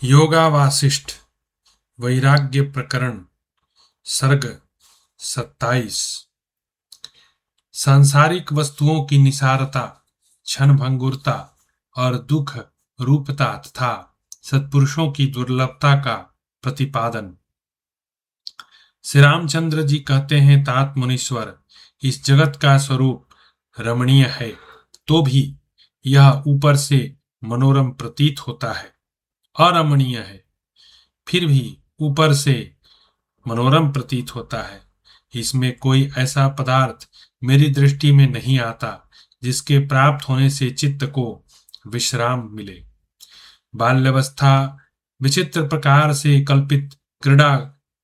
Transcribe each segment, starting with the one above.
योगा वासिष्ठ वैराग्य प्रकरण सर्ग 27। सांसारिक वस्तुओं की निसारता, क्षणभंगुरता और दुख रूपता तथा सत्पुरुषों की दुर्लभता का प्रतिपादन। श्री रामचंद्र जी कहते हैं, तात मुनीश्वर, इस जगत का स्वरूप रमणीय है तो भी यह ऊपर से मनोरम प्रतीत होता है, अरमणीय है फिर भी ऊपर से मनोरम प्रतीत होता है। इसमें कोई ऐसा पदार्थ मेरी दृष्टि में नहीं आता जिसके प्राप्त होने से चित्त को विश्राम मिले। बाल्यावस्था विचित्र प्रकार से कल्पित क्रीड़ा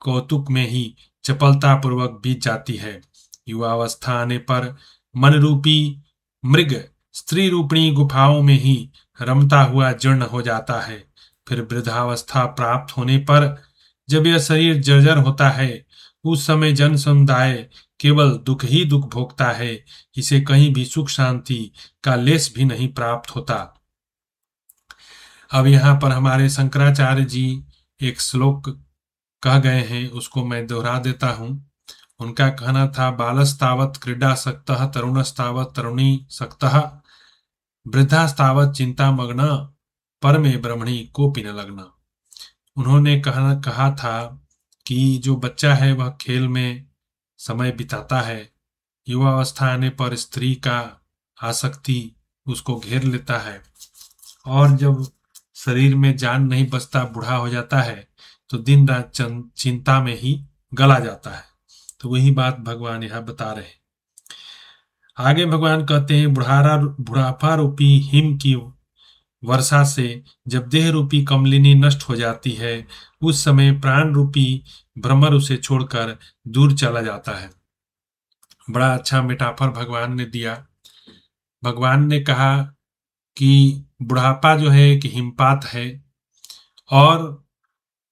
कौतुक में ही चपलता पूर्वक बीत जाती है। युवावस्था आने पर मन रूपी मृग स्त्री रूपिणी गुफाओं में ही रमता हुआ जीर्ण हो जाता है। फिर वृद्धावस्था प्राप्त होने पर जब यह शरीर जर्जर होता है, उस समय जन समुदाय केवल दुख ही दुख भोगता है। इसे कहीं भी सुख शांति का लेश भी नहीं प्राप्त होता। अब यहाँ पर हमारे शंकराचार्य जी एक श्लोक कह गए हैं, उसको मैं दोहरा देता हूँ। उनका कहना था, बालस्तावत क्रीडा सक्तः, तरुणस्तावत तरुणी सक्तः, वृद्धास्तावत चिंता मग्न, परमे ब्रह्मणि कोपि न लग्न। उन्होंने कहा था कि जो बच्चा है वह खेल में समय बिताता है, युवावस्था आने पर स्त्री का आसक्ति उसको घेर लेता है, और जब शरीर में जान नहीं बचता, बूढ़ा हो जाता है, तो दिन रात चिंता में ही गला जाता है। तो वही बात भगवान यहाँ बता रहे हैं। आगे भगवान कहते हैं, बुढ़ापा रूपी हिम की वर्षा से जब देह रूपी कमलिनी नष्ट हो जाती है, उस समय प्राण रूपी भ्रमर उसे छोड़कर दूर चला जाता है। बड़ा अच्छा मेटाफर भगवान ने दिया। भगवान ने कहा कि बुढ़ापा जो है एक हिमपात है, और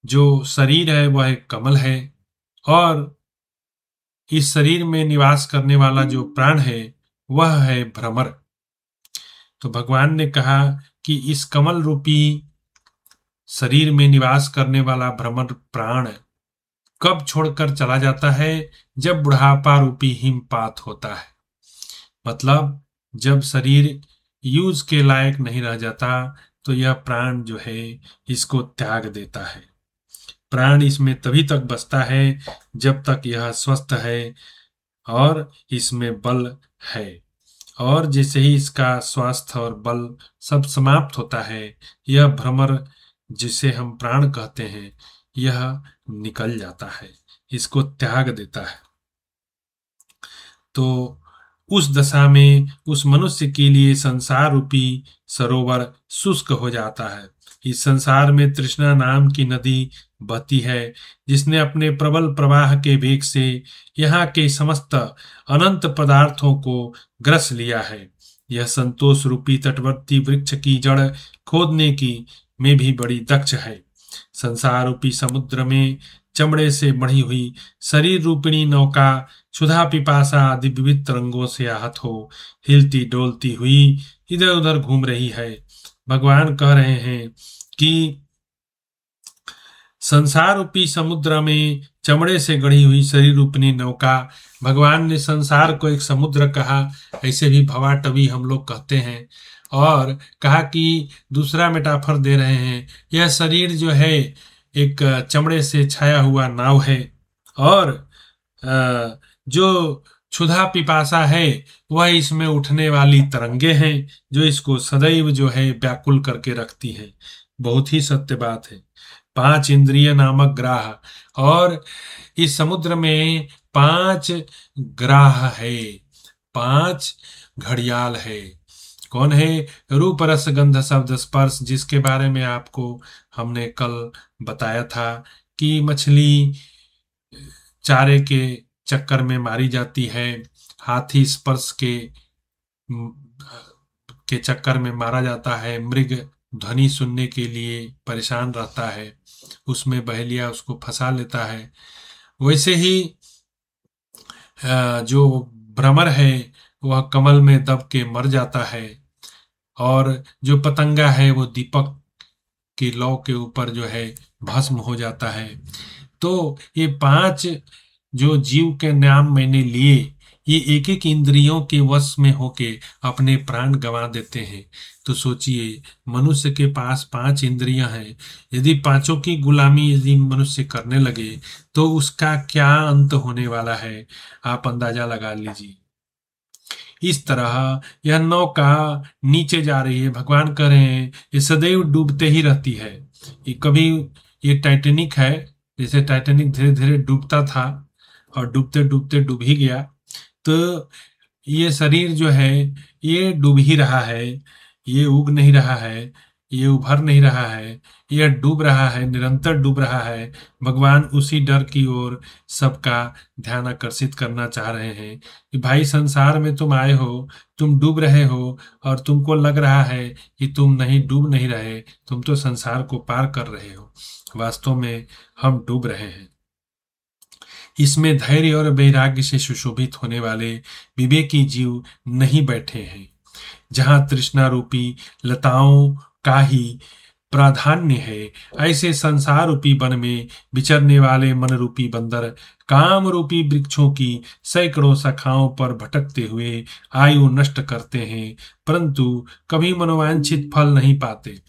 जो शरीर है वह एक कमल है, और इस शरीर में निवास करने वाला जो प्राण है वह है भ्रमर। तो भगवान ने कहा कि इस कमल रूपी शरीर में निवास करने वाला भ्रमर प्राण कब छोड़कर चला जाता है? जब बुढ़ापा रूपी हिमपात होता है। मतलब जब शरीर यूज के लायक नहीं रह जाता, तो यह प्राण जो है इसको त्याग देता है। प्राण इसमें तभी तक बचता है जब तक यह स्वस्थ है और इसमें बल है, और जैसे ही इसका स्वास्थ्य और बल सब समाप्त होता है, यह भ्रमर जिसे हम प्राण कहते हैं यह निकल जाता है, इसको त्याग देता है। तो उस दशा में उस मनुष्य के लिए संसार रूपी सरोवर शुष्क हो जाता है। इस संसार में तृष्णा नाम की नदी बहती है, जिसने अपने प्रबल प्रवाह के वेग से यहाँ के समस्त अनंत पदार्थों को ग्रस लिया है। यह संतोष रूपी तटवर्ती वृक्ष की जड़ खोदने की में भी बड़ी दक्ष है। संसार रूपी समुद्र में चमड़े से बढ़ी हुई शरीर रूपिणी नौका क्षुधा पिपासा आदि विविध तरंगों से आहत हो हिलती डोलती हुई इधर उधर घूम रही है। भगवान कह रहे हैं कि संसार रूपी समुद्र में चमड़े से गढ़ी हुई शरीर रूपिणी नौका, भगवान ने संसार को एक समुद्र कहा, ऐसे भी भवाटवी हम लोग कहते हैं, और कहा कि दूसरा मेटाफर दे रहे हैं, यह शरीर जो है एक चमड़े से छाया हुआ नाव है, और जो क्षुधा पिपासा है वह इसमें उठने वाली तरंगे हैं जो इसको सदैव जो है व्याकुल करके रखती हैं। बहुत ही सत्य बात है। 5 इंद्रिय नामक ग्राह, और इस समुद्र में 5 ग्राह है, 5 घड़ियाल है। कौन है? रूप रस गंध शब्द स्पर्श, जिसके बारे में आपको हमने कल बताया था कि मछली चारे के चक्कर में मारी जाती है, हाथी स्पर्श के चक्कर में मारा जाता है, मृग ध्वनि सुनने के लिए परेशान रहता है, उसमें बहेलिया उसको फंसा लेता है। वैसे ही जो भ्रमर है वह कमल में दब के मर जाता है, और जो पतंगा है वो दीपक कि लौ के ऊपर जो है भस्म हो जाता है। तो ये 5 जो जीव के नाम मैंने लिए, ये एक एक इंद्रियों के वश में होके अपने प्राण गंवा देते हैं। तो सोचिए, मनुष्य के पास 5 इंद्रियां हैं, यदि पांचों की गुलामी यदि मनुष्य करने लगे तो उसका क्या अंत होने वाला है, आप अंदाजा लगा लीजिए। इस तरह यह नौका नीचे जा रही है, भगवान कह रहे हैं ये सदैव डूबते ही रहती है। ये कभी, ये टाइटैनिक है, जैसे टाइटैनिक धीरे धीरे डूबता था और डूबते डूबते डूब ही गया, तो ये शरीर जो है ये डूब ही रहा है, ये उग नहीं रहा है, ये उभर नहीं रहा है, यह डूब रहा है, निरंतर डूब रहा है। भगवान उसी डर की ओर सबका ध्यान आकर्षित करना चाह रहे हैं कि भाई संसार में तुम आए हो, तुम डूब रहे हो और तुमको लग रहा है कि तुम नहीं डूब नहीं रहे, तुम तो संसार को पार कर रहे हो, वास्तव में हम डूब रहे हैं। इसमें धैर्य और वैराग्य से सुशोभित होने वाले विवेकी जीव नहीं बैठे हैं। जहां तृष्णा रूपी लताओं का ही प्राधान्य है, ऐसे संसार रूपी वन में विचरने वाले मन रूपी बंदर काम रूपी वृक्षों की सैकड़ों शाखाओं पर भटकते हुए आयु नष्ट करते हैं, परंतु कभी मनोवांछित फल नहीं पाते।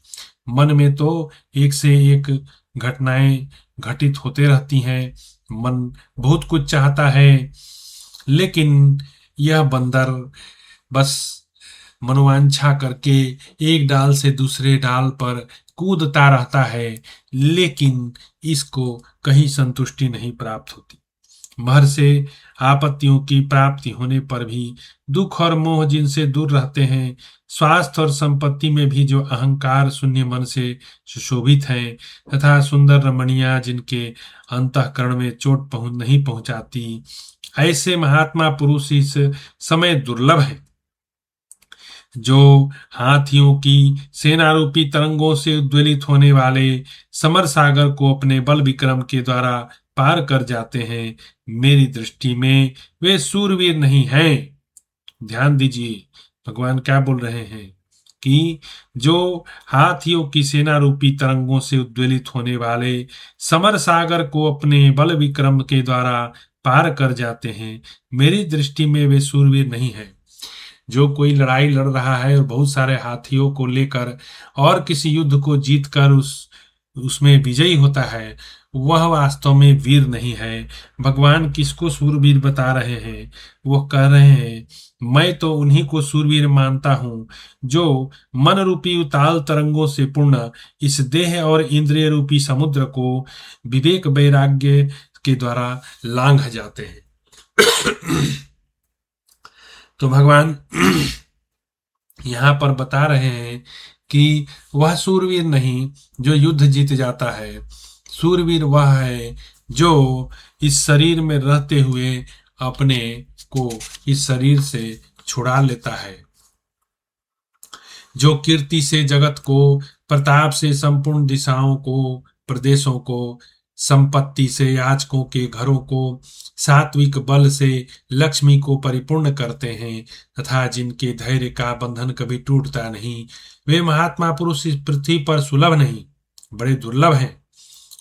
मन में तो एक से एक घटनाएं घटित होते रहती हैं, मन बहुत कुछ चाहता है, लेकिन यह बंदर बस मनोवांछा करके एक डाल से दूसरे डाल पर कूदता रहता है, लेकिन इसको कहीं संतुष्टि नहीं प्राप्त होती। महर से आपत्तियों की प्राप्ति होने पर भी दुख और मोह जिनसे दूर रहते हैं, स्वास्थ्य और संपत्ति में भी जो अहंकार शून्य मन से सुशोभित हैं, तथा सुंदर रमणियां जिनके अंतःकरण में चोट नहीं पहुंचाती, ऐसे महात्मा पुरुष इस समय दुर्लभ है। जो हाथियों की सेनारूपी तरंगों से उद्वेलित होने वाले समर सागर को अपने बल विक्रम के द्वारा पार कर जाते हैं, मेरी दृष्टि में वे सूरवीर नहीं हैं। ध्यान दीजिए, भगवान क्या बोल रहे हैं कि जो हाथियों की सेना रूपी तरंगों से उद्वेलित होने वाले समर सागर को अपने बल विक्रम के द्वारा पार कर जाते हैं, मेरी दृष्टि में वे सूरवीर नहीं हैं। जो कोई लड़ाई लड़ रहा है और बहुत सारे हाथियों को लेकर और किसी युद्ध को जीतकर उसमें विजयी होता है, वह वास्तव में वीर नहीं है। भगवान किसको सूरवीर बता रहे हैं? वो कह रहे हैं, मैं तो उन्हीं को सूरवीर मानता हूँ जो मन रूपी उताल तरंगों से पूर्ण इस देह और इंद्रिय रूपी समुद्र को विवेक वैराग्य के द्वारा लांघ जाते हैं। तो भगवान यहाँ पर बता रहे हैं कि वह सूरवीर नहीं जो युद्ध जीत जाता है, सूरवीर वह है जो इस शरीर में रहते हुए अपने को इस शरीर से छुड़ा लेता है, जो कीर्ति से जगत को, प्रताप से संपूर्ण दिशाओं को, प्रदेशों को, संपत्ति से याचकों के घरों को, सात्विक बल से लक्ष्मी को परिपूर्ण करते हैं, तथा जिनके धैर्य का बंधन कभी टूटता नहीं, वे महात्मा पुरुष इस पृथ्वी पर सुलभ नहीं, बड़े दुर्लभ हैं।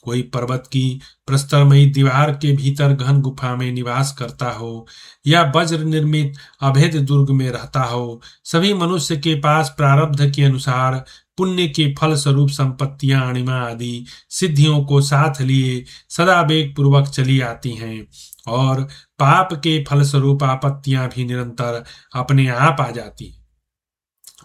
कोई पर्वत की प्रस्तरमयी दीवार के भीतर गहन गुफा में निवास करता हो या वज्र निर्मित अभेद दुर्ग में रहता हो, सभी मनुष्य के पास प्रारब्ध के अनुसार पुण्य के फल स्वरूप संपत्तियां, अणिमा आदि सिद्धियों को साथ लिए सदा वेग पूर्वक चली आती हैं, और पाप के फल स्वरूप आपत्तियां भी निरंतर अपने आप आ जाती हैं।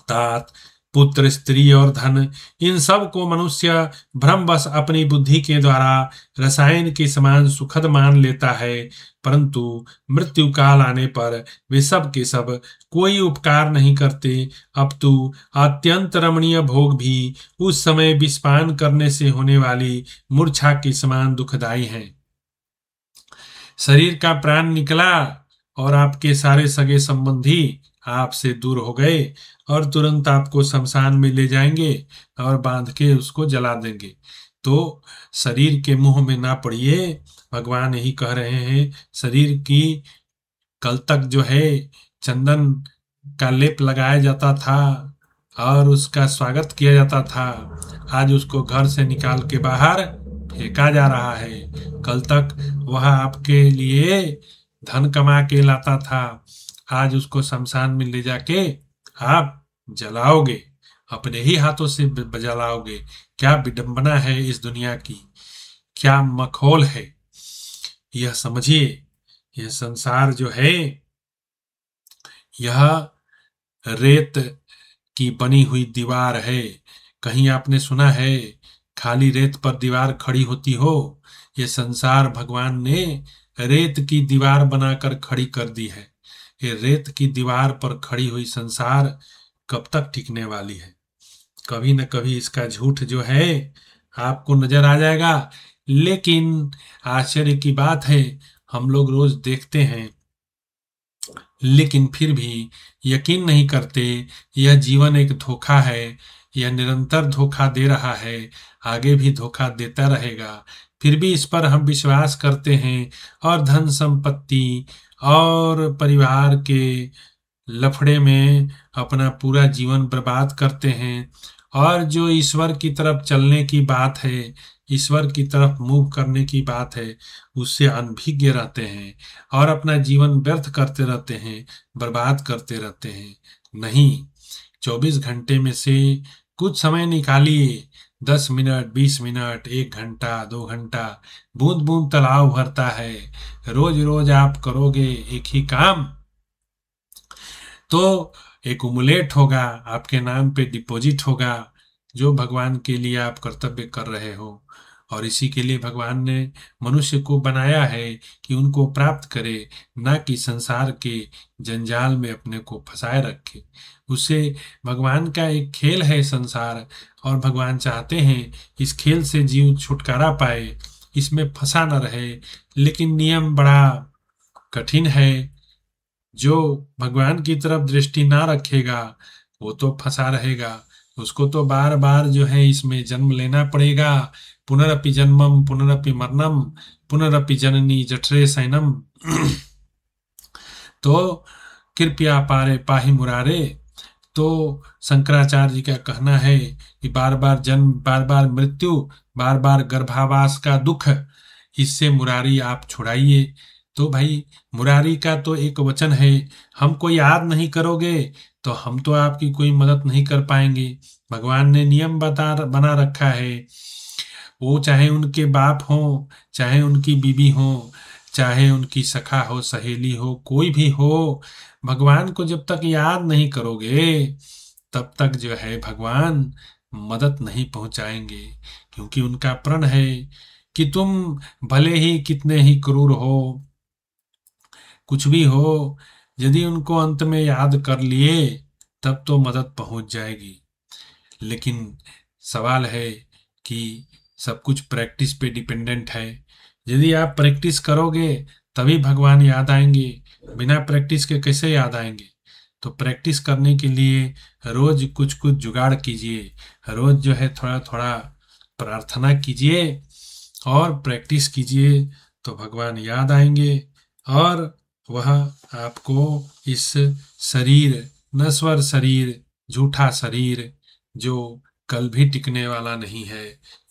तात पुत्र, स्त्री और धन, इन सब को मनुष्य भ्रमवश अपनी बुद्धि के द्वारा रसायन के समान सुखद मान लेता है, परंतु मृत्यु काल आने पर वे सब के सब कोई उपकार नहीं करते, अपितु अत्यंत रमणीय भोग भी उस समय विषपान करने से होने वाली मूर्छा के समान दुखदायी हैं। शरीर का प्राण निकला और आपके सारे सगे संबंधी आपसे दूर हो गए और तुरंत आपको शमशान में ले जाएंगे और बांध के उसको जला देंगे। तो शरीर के मुंह में ना पड़िए, भगवान यही कह रहे हैं। शरीर की कल तक जो है चंदन का लेप लगाया जाता था, और उसका स्वागत किया जाता था, आज उसको घर से निकाल के बाहर फेंका जा रहा है। कल तक वह आपके लिए धन कमा के लाता था, आज उसको शमशान में ले जाके आप जलाओगे, अपने ही हाथों से जलाओगे। क्या विडंबना है इस दुनिया की, क्या मखौल है। यह समझिए, यह संसार जो है यह रेत की बनी हुई दीवार है। कहीं आपने सुना है खाली रेत पर दीवार खड़ी होती हो? ये संसार भगवान ने रेत की दीवार बनाकर खड़ी कर दी है। ये रेत की दीवार पर खड़ी हुई संसार कब तक टिकने वाली है? कभी न कभी इसका झूठ जो है आपको नजर आ जाएगा। लेकिन आश्चर्य की बात है, हम लोग रोज देखते हैं लेकिन फिर भी यकीन नहीं करते। यह जीवन एक धोखा है, यह निरंतर धोखा दे रहा है, आगे भी धोखा देता रहेगा। फिर भी इस पर हम विश्वास करते हैं और धन संपत्ति और परिवार के लफड़े में अपना पूरा जीवन बर्बाद करते हैं। और जो ईश्वर की तरफ चलने की बात है, ईश्वर की तरफ मूव करने की बात है, उससे अनभिज्ञ रहते हैं और अपना जीवन व्यर्थ करते रहते हैं, बर्बाद करते रहते हैं। नहीं, 24 घंटे में से कुछ समय निकालिए, 10 मिनट, 20 मिनट, 1 घंटा, 2 घंटा। बूंद बूंद तालाब भरता है। रोज रोज आप करोगे एक ही काम तो एक्युमुलेट होगा, आपके नाम पे डिपॉजिट होगा, जो भगवान के लिए आप कर्तव्य कर रहे हो। और इसी के लिए भगवान ने मनुष्य को बनाया है कि उनको प्राप्त करे, ना कि संसार के जंजाल में अपने को फंसाए रखे। उससे भगवान का एक खेल है संसार, और भगवान चाहते हैं इस खेल से जीव छुटकारा पाए, इसमें फंसा न रहे। लेकिन नियम बड़ा कठिन है। जो भगवान की तरफ दृष्टि ना रखेगा वो तो फंसा रहेगा, उसको तो बार बार जो है इसमें जन्म लेना पड़ेगा। पुनरपि जन्मम पुनरपि मरणम पुनरपि जननी जठरे शयनम। तो कृपया पारे पाहि मुरारे। तो शंकराचार्य जी का कहना है कि बार बार जन्म, बार बार मृत्यु, बार बार गर्भावास का दुख, इससे मुरारी आप छुड़ाइए। तो भाई मुरारी का तो एक वचन है, हमको याद नहीं करोगे तो हम तो आपकी कोई मदद नहीं कर पाएंगे। भगवान ने नियम बना रखा है, वो चाहे उनके बाप हो, चाहे उनकी बीबी हो, चाहे उनकी सखा हो, सहेली हो, कोई भी हो, भगवान को जब तक याद नहीं करोगे तब तक जो है भगवान मदद नहीं पहुंचाएंगे। क्योंकि उनका प्रण है कि तुम भले ही कितने ही क्रूर हो, कुछ भी हो, यदि उनको अंत में याद कर लिए तब तो मदद पहुंच जाएगी। लेकिन सवाल है कि सब कुछ प्रैक्टिस पे डिपेंडेंट है। यदि आप प्रैक्टिस करोगे तभी भगवान याद आएंगे, बिना प्रैक्टिस के कैसे याद आएंगे? तो प्रैक्टिस करने के लिए रोज कुछ कुछ जुगाड़ कीजिए, रोज जो है थोड़ा थोड़ा प्रार्थना कीजिए और प्रैक्टिस कीजिए, तो भगवान याद आएंगे और वह आपको इस शरीर, नश्वर शरीर, झूठा शरीर, जो कल भी टिकने वाला नहीं है,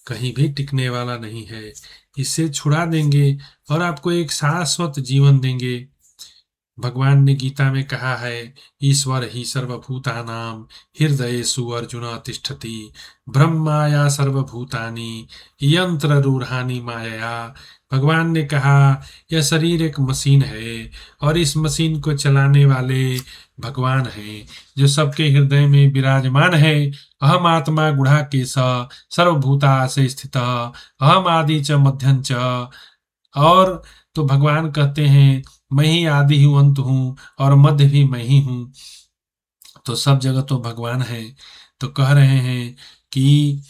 कहीं भी टिकने वाला नहीं है, इससे छुड़ा देंगे और आपको एक शाश्वत जीवन देंगे। भगवान ने गीता में कहा है, ईश्वर ही सर्वभूतानां हृदयेषु अर्जुन तिष्ठति ब्रह्माया सर्वभूतानि यंत्र रूढ़ानि मायया। भगवान ने कहा यह शरीर एक मशीन है और इस मशीन को चलाने वाले भगवान हैं, जो सबके हृदय में विराजमान है। अहम आत्मा गुढ़ा केश सर्वभूता से स्थित अहम आदि च मध्यं च। और तो भगवान कहते हैं मैं ही आदि हूँ, अंत हूँ और मध्य भी मैं ही हूँ। तो सब जगह तो भगवान है। तो कह रहे हैं कि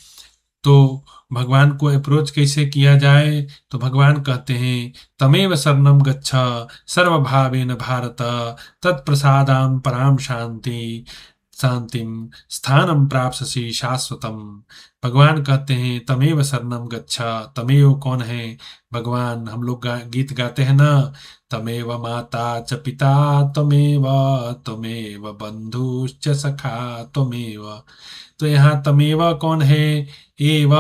तो भगवान को अप्रोच कैसे किया जाए? तो भगवान कहते हैं तमेव शरणं गच्छ सर्वभावेन भारत तत्प्रसादां परां शांति। शांतिम स्थानम प्राप्स्यसि शाश्वतम। भगवान कहते हैं तमेव शरणम गच्छ। तमेव कौन है? भगवान। हम लोग गीत गाते हैं ना, तमेव माता च पिता त्वमेव, त्वमेव बंधुश्च सखा त्वमेव। तो यहाँ तमेव कौन है? एव,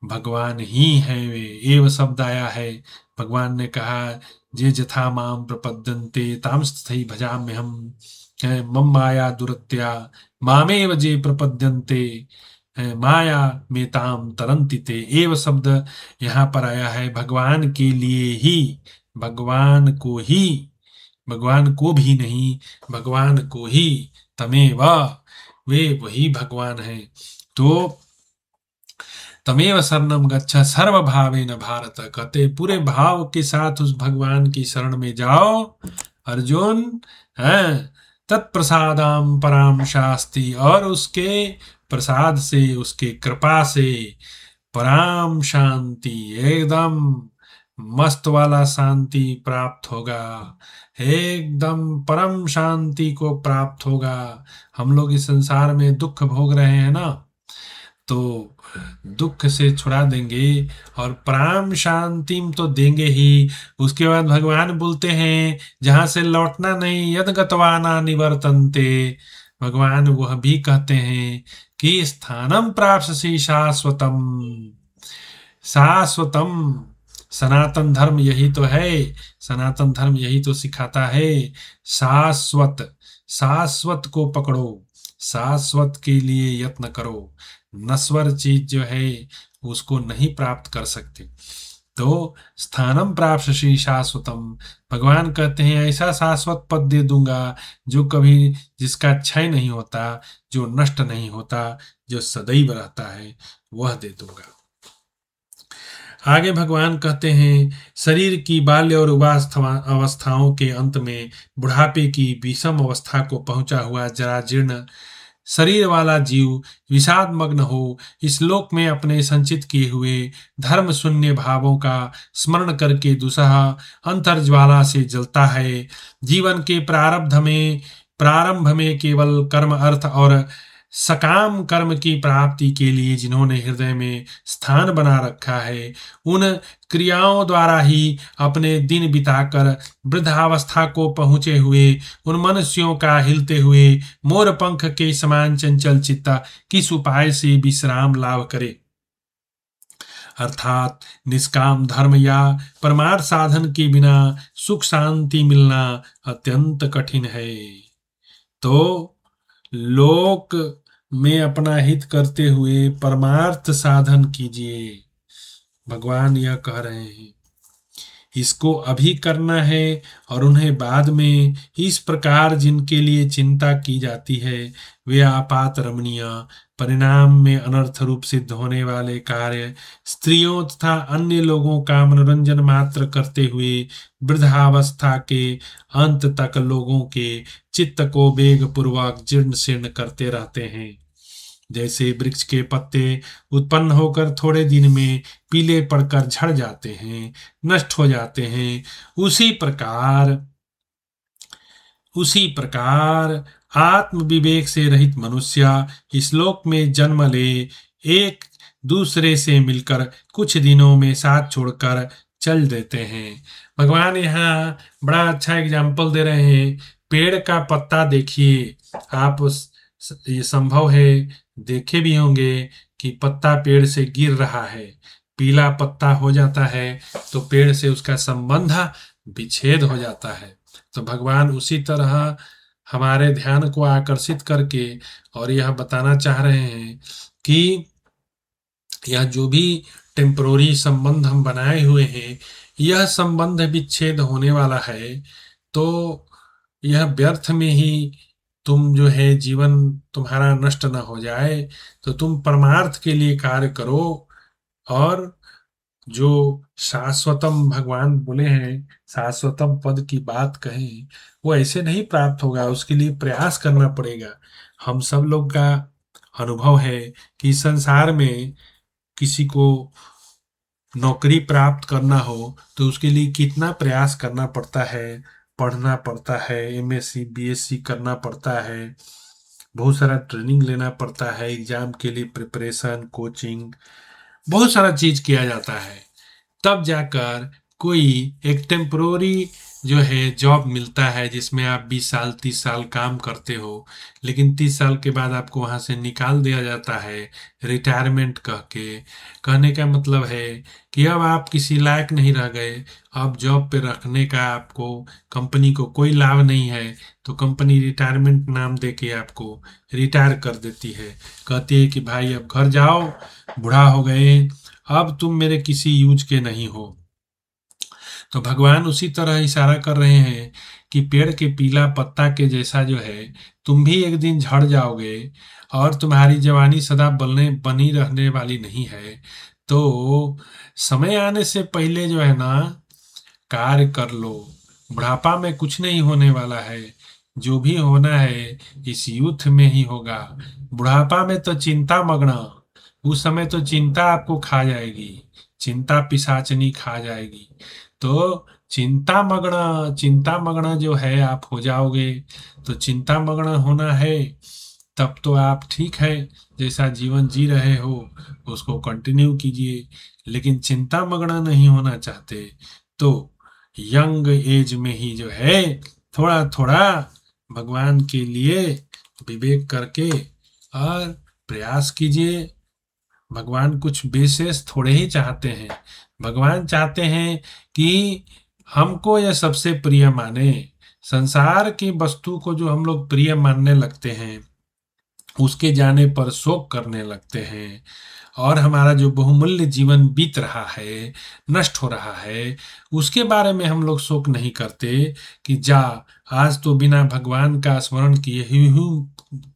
भगवान ही है वे। एव शब्द आया है। भगवान ने कहा जे जथा माम प्रपद्यन्ते तांस्तथैव भजाम्यहम्। मम माया दुरत्या मामेव जे प्रपद्यन्ते माया में ताम तरंति ते। एव शब्द यहाँ पर आया है भगवान के लिए ही, भगवान को ही, भगवान को भी नहीं, भगवान को ही। तमेव, वे वही भगवान है। तो तमेव शरणम गच्छ सर्वभावेन भारत। कहते पूरे भाव के साथ उस भगवान की शरण में जाओ अर्जुन। है तत्प्रसादाम पराम शास्ति, और उसके प्रसाद से, उसके कृपा से पराम शांति, एकदम मस्त वाला शांति प्राप्त होगा, एकदम परम शांति को प्राप्त होगा। हम लोग इस संसार में दुख भोग रहे हैं ना, तो दुख से छुड़ा देंगे और पराम शांतिम तो देंगे ही। उसके बाद भगवान बोलते हैं जहां से लौटना नहीं, यद गत्वा न निवर्तन्ते। भगवान वह भी कहते हैं कि स्थानम प्राप्स्यसि शाश्वतम। शाश्वतम, सनातन धर्म यही तो है, सनातन धर्म यही तो सिखाता है। शाश्वत, शाश्वत को पकड़ो, शाश्वत के लिए यत्न करो। नश्वर चीज जो है उसको नहीं प्राप्त कर सकते। तो स्थानम प्राप्स्यसि शाश्वतम, भगवान कहते हैं ऐसा शाश्वत पद दे दूंगा जो कभी, जिसका क्षय नहीं होता, जो नष्ट नहीं होता, जो सदैव रहता है, वह दे दूंगा। आगे भगवान कहते हैं शरीर की बाल्य और युवा अवस्थाओं के अंत में बुढ़ापे की विषम अवस्था को पहुंचा हुआ जराजीर्ण शरीर वाला जीव विषाद मग्न हो इस लोक में अपने संचित किए हुए धर्म शून्य भावों का स्मरण करके दुसह अंतर्ज्वाला से जलता है। जीवन के प्रारंभ में केवल कर्म अर्थ और सकाम कर्म की प्राप्ति के लिए जिन्होंने हृदय में स्थान बना रखा है, उन क्रियाओं द्वारा ही अपने दिन बिताकर वृद्धावस्था को पहुंचे हुए उन मनुष्यों का हिलते हुए मोर पंख के समान चंचल चित्त किस उपाय से विश्राम लाभ करे। अर्थात निष्काम धर्म या परमार्थ साधन के बिना सुख शांति मिलना अत्यंत कठिन है। तो लोक में अपना हित करते हुए परमार्थ साधन कीजिए, भगवान यह कह रहे हैं। इसको अभी करना है और उन्हें बाद में। इस प्रकार जिनके लिए चिंता की जाती है वे आपात रमणीय, परिणाम में अनर्थ रूप सिद्ध होने वाले कार्य स्त्रियों तथा अन्य लोगों का मनोरंजन मात्र करते हुए वृद्धावस्था के अंत तक लोगों के चित्त को वेग पूर्वक जीर्ण शीर्ण करते रहते हैं। जैसे वृक्ष के पत्ते उत्पन्न होकर थोड़े दिन में पीले पड़कर झड़ जाते हैं, नष्ट हो जाते हैं, उसी प्रकार आत्म विवेक से रहित मनुष्य इस लोक में जन्म ले एक दूसरे से मिलकर कुछ दिनों में साथ छोड़कर चल देते हैं। भगवान यहाँ बड़ा अच्छा एग्जाम्पल दे रहे हैं। पेड़ का पत्ता देखिए आप, ये संभव है देखे भी होंगे कि पत्ता पेड़ से गिर रहा है, पीला पत्ता हो जाता है तो पेड़ से उसका संबंध विच्छेद हो जाता है। तो भगवान उसी तरह हमारे ध्यान को आकर्षित करके और यह बताना चाह रहे हैं कि यह जो भी टेम्पोररी संबंध हम बनाए हुए हैं, यह संबंध विच्छेद होने वाला है। तो यह व्यर्थ में ही तुम जो है जीवन तुम्हारा नष्ट न हो जाए, तो तुम परमार्थ के लिए कार्य करो। और जो शाश्वतम भगवान बोले हैं, शाश्वतम पद की बात कहें, वो ऐसे नहीं प्राप्त होगा, उसके लिए प्रयास करना पड़ेगा। हम सब लोग का अनुभव है कि संसार में किसी को नौकरी प्राप्त करना हो तो उसके लिए कितना प्रयास करना पड़ता है, पढ़ना पड़ता है, एमएससी बीएससी करना पड़ता है, बहुत सारा ट्रेनिंग लेना पड़ता है, एग्जाम के लिए प्रिपरेशन, कोचिंग, बहुत सारा चीज किया जाता है। तब जाकर कोई एक टेम्पोररी जो है जॉब मिलता है जिसमें आप 20 साल 30 साल काम करते हो, लेकिन 30 साल के बाद आपको वहां से निकाल दिया जाता है रिटायरमेंट कह के। कहने का मतलब है कि अब आप किसी लायक नहीं रह गए, अब जॉब पे रखने का आपको कंपनी को कोई लाभ नहीं है, तो कंपनी रिटायरमेंट नाम दे के आपको रिटायर कर देती है। कहती है कि भाई अब घर जाओ, बूढ़ा हो गए, अब तुम मेरे किसी यूज के नहीं हो। तो भगवान उसी तरह इशारा कर रहे हैं कि पेड़ के पीला पत्ता के जैसा जो है, तुम भी एक दिन झड़ जाओगे और तुम्हारी जवानी सदा बनी रहने वाली नहीं है। तो समय आने से पहले जो है ना, कार्य कर लो। बुढ़ापा में कुछ नहीं होने वाला है, जो भी होना है इस यूथ में ही होगा। बुढ़ापा में तो चिंता मग्न, उस समय तो चिंता आपको खा जाएगी, चिंता पिशाचनी खा जाएगी। तो चिंता मग्न जो है आप हो जाओगे। तो चिंता मग्न होना है तब तो आप ठीक है, जैसा जीवन जी रहे हो उसको कंटिन्यू कीजिए। लेकिन चिंता मग्न नहीं होना चाहते तो यंग एज में ही जो है थोड़ा थोड़ा भगवान के लिए विवेक करके और प्रयास कीजिए। भगवान कुछ विशेष थोड़े ही चाहते हैं। भगवान चाहते हैं कि हमको यह सबसे प्रिय माने। संसार की वस्तु को जो हम लोग प्रिय मानने लगते हैं, उसके जाने पर शोक करने लगते हैं, और हमारा जो बहुमूल्य जीवन बीत रहा है, नष्ट हो रहा है, उसके बारे में हम लोग शोक नहीं करते कि जा आज तो बिना भगवान का स्मरण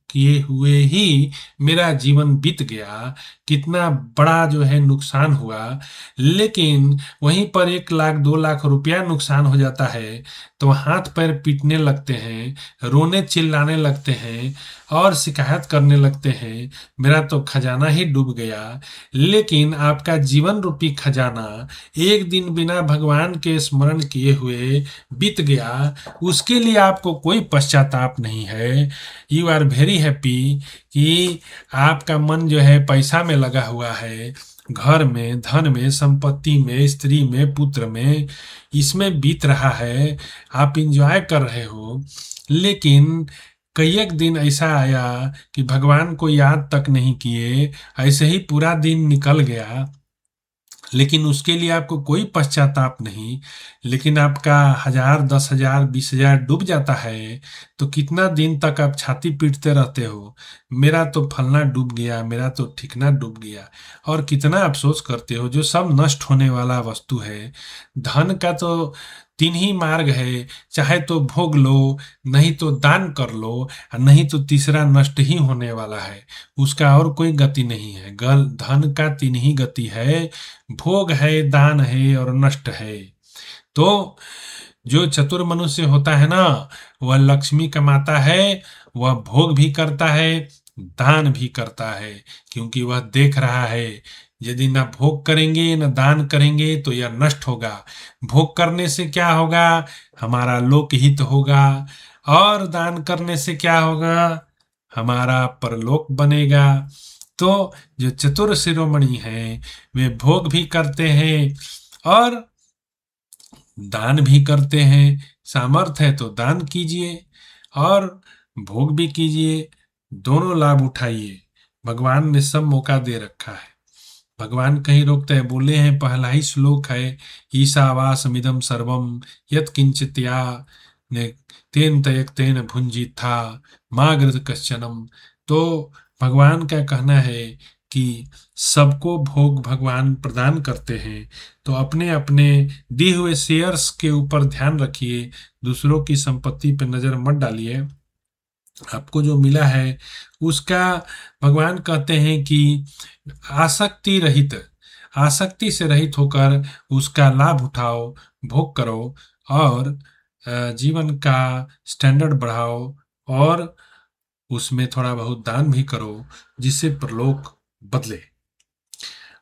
किए हुए ही मेरा जीवन बीत गया, कितना बड़ा जो है नुकसान हुआ। लेकिन वहीं पर 1 लाख 2 लाख रुपया नुकसान हो जाता है तो हाथ पैर पीटने लगते हैं, रोने चिल्लाने लगते हैं और शिकायत करने लगते हैं, मेरा तो खजाना ही डूब गया। लेकिन आपका जीवन रूपी खजाना एक दिन बिना भगवान के स्मरण किए हुए बीत गया, उसके लिए आपको कोई पश्चाताप नहीं है। यू आर वेरी हैप्पी कि आपका मन जो है पैसा में लगा हुआ है, घर में, धन में, संपत्ति में, स्त्री में, पुत्र में, इसमें बीत रहा है, आप इंजॉय कर रहे हो। लेकिन कई एक दिन ऐसा आया कि भगवान को याद तक नहीं किए, ऐसे ही पूरा दिन निकल गया, लेकिन उसके लिए आपको कोई पश्चाताप नहीं। लेकिन आपका 1000 10,000 20,000 डूब जाता है तो कितना दिन तक आप छाती पीटते रहते हो, मेरा तो फलना डूब गया, मेरा तो ठिकना डूब गया, और कितना अफसोस करते हो। जो सब नष्ट होने वाला वस्तु है, धन का तो 3 ही मार्ग है, चाहे तो भोग लो, नहीं तो दान कर लो, और नहीं तो तीसरा नष्ट ही होने वाला है, उसका और कोई गति नहीं है। धन का 3 ही गति है, भोग है, दान है और नष्ट है। तो जो चतुर मनुष्य होता है ना, वह लक्ष्मी कमाता है, वह भोग भी करता है, दान भी करता है, क्योंकि वह देख रहा है यदि न भोग करेंगे न दान करेंगे तो यह नष्ट होगा। भोग करने से क्या होगा, हमारा लोकहित होगा, और दान करने से क्या होगा, हमारा परलोक बनेगा। तो जो चतुर शिरोमणि हैं वे भोग भी करते हैं और दान भी करते हैं। सामर्थ्य है तो दान कीजिए और भोग भी कीजिए, दोनों लाभ उठाइए। भगवान ने सब मौका दे रखा है। भगवान कहीं रोकते हैं, बोले हैं, पहला ही श्लोक है, ईशावासमिदं सर्वम यत् किंचित्या ने तेन तयक तेन भुंजी था मागृत कश्चनम। तो भगवान का कहना है कि सबको भोग भगवान प्रदान करते हैं, तो अपने अपने दिए हुए शेयर्स के ऊपर ध्यान रखिए, दूसरों की संपत्ति पर नजर मत डालिए। आपको जो मिला है उसका भगवान कहते हैं कि आसक्ति से रहित होकर उसका लाभ उठाओ, भोग करो और जीवन का स्टैंडर्ड बढ़ाओ, और उसमें थोड़ा बहुत दान भी करो, जिससे परलोक बदले।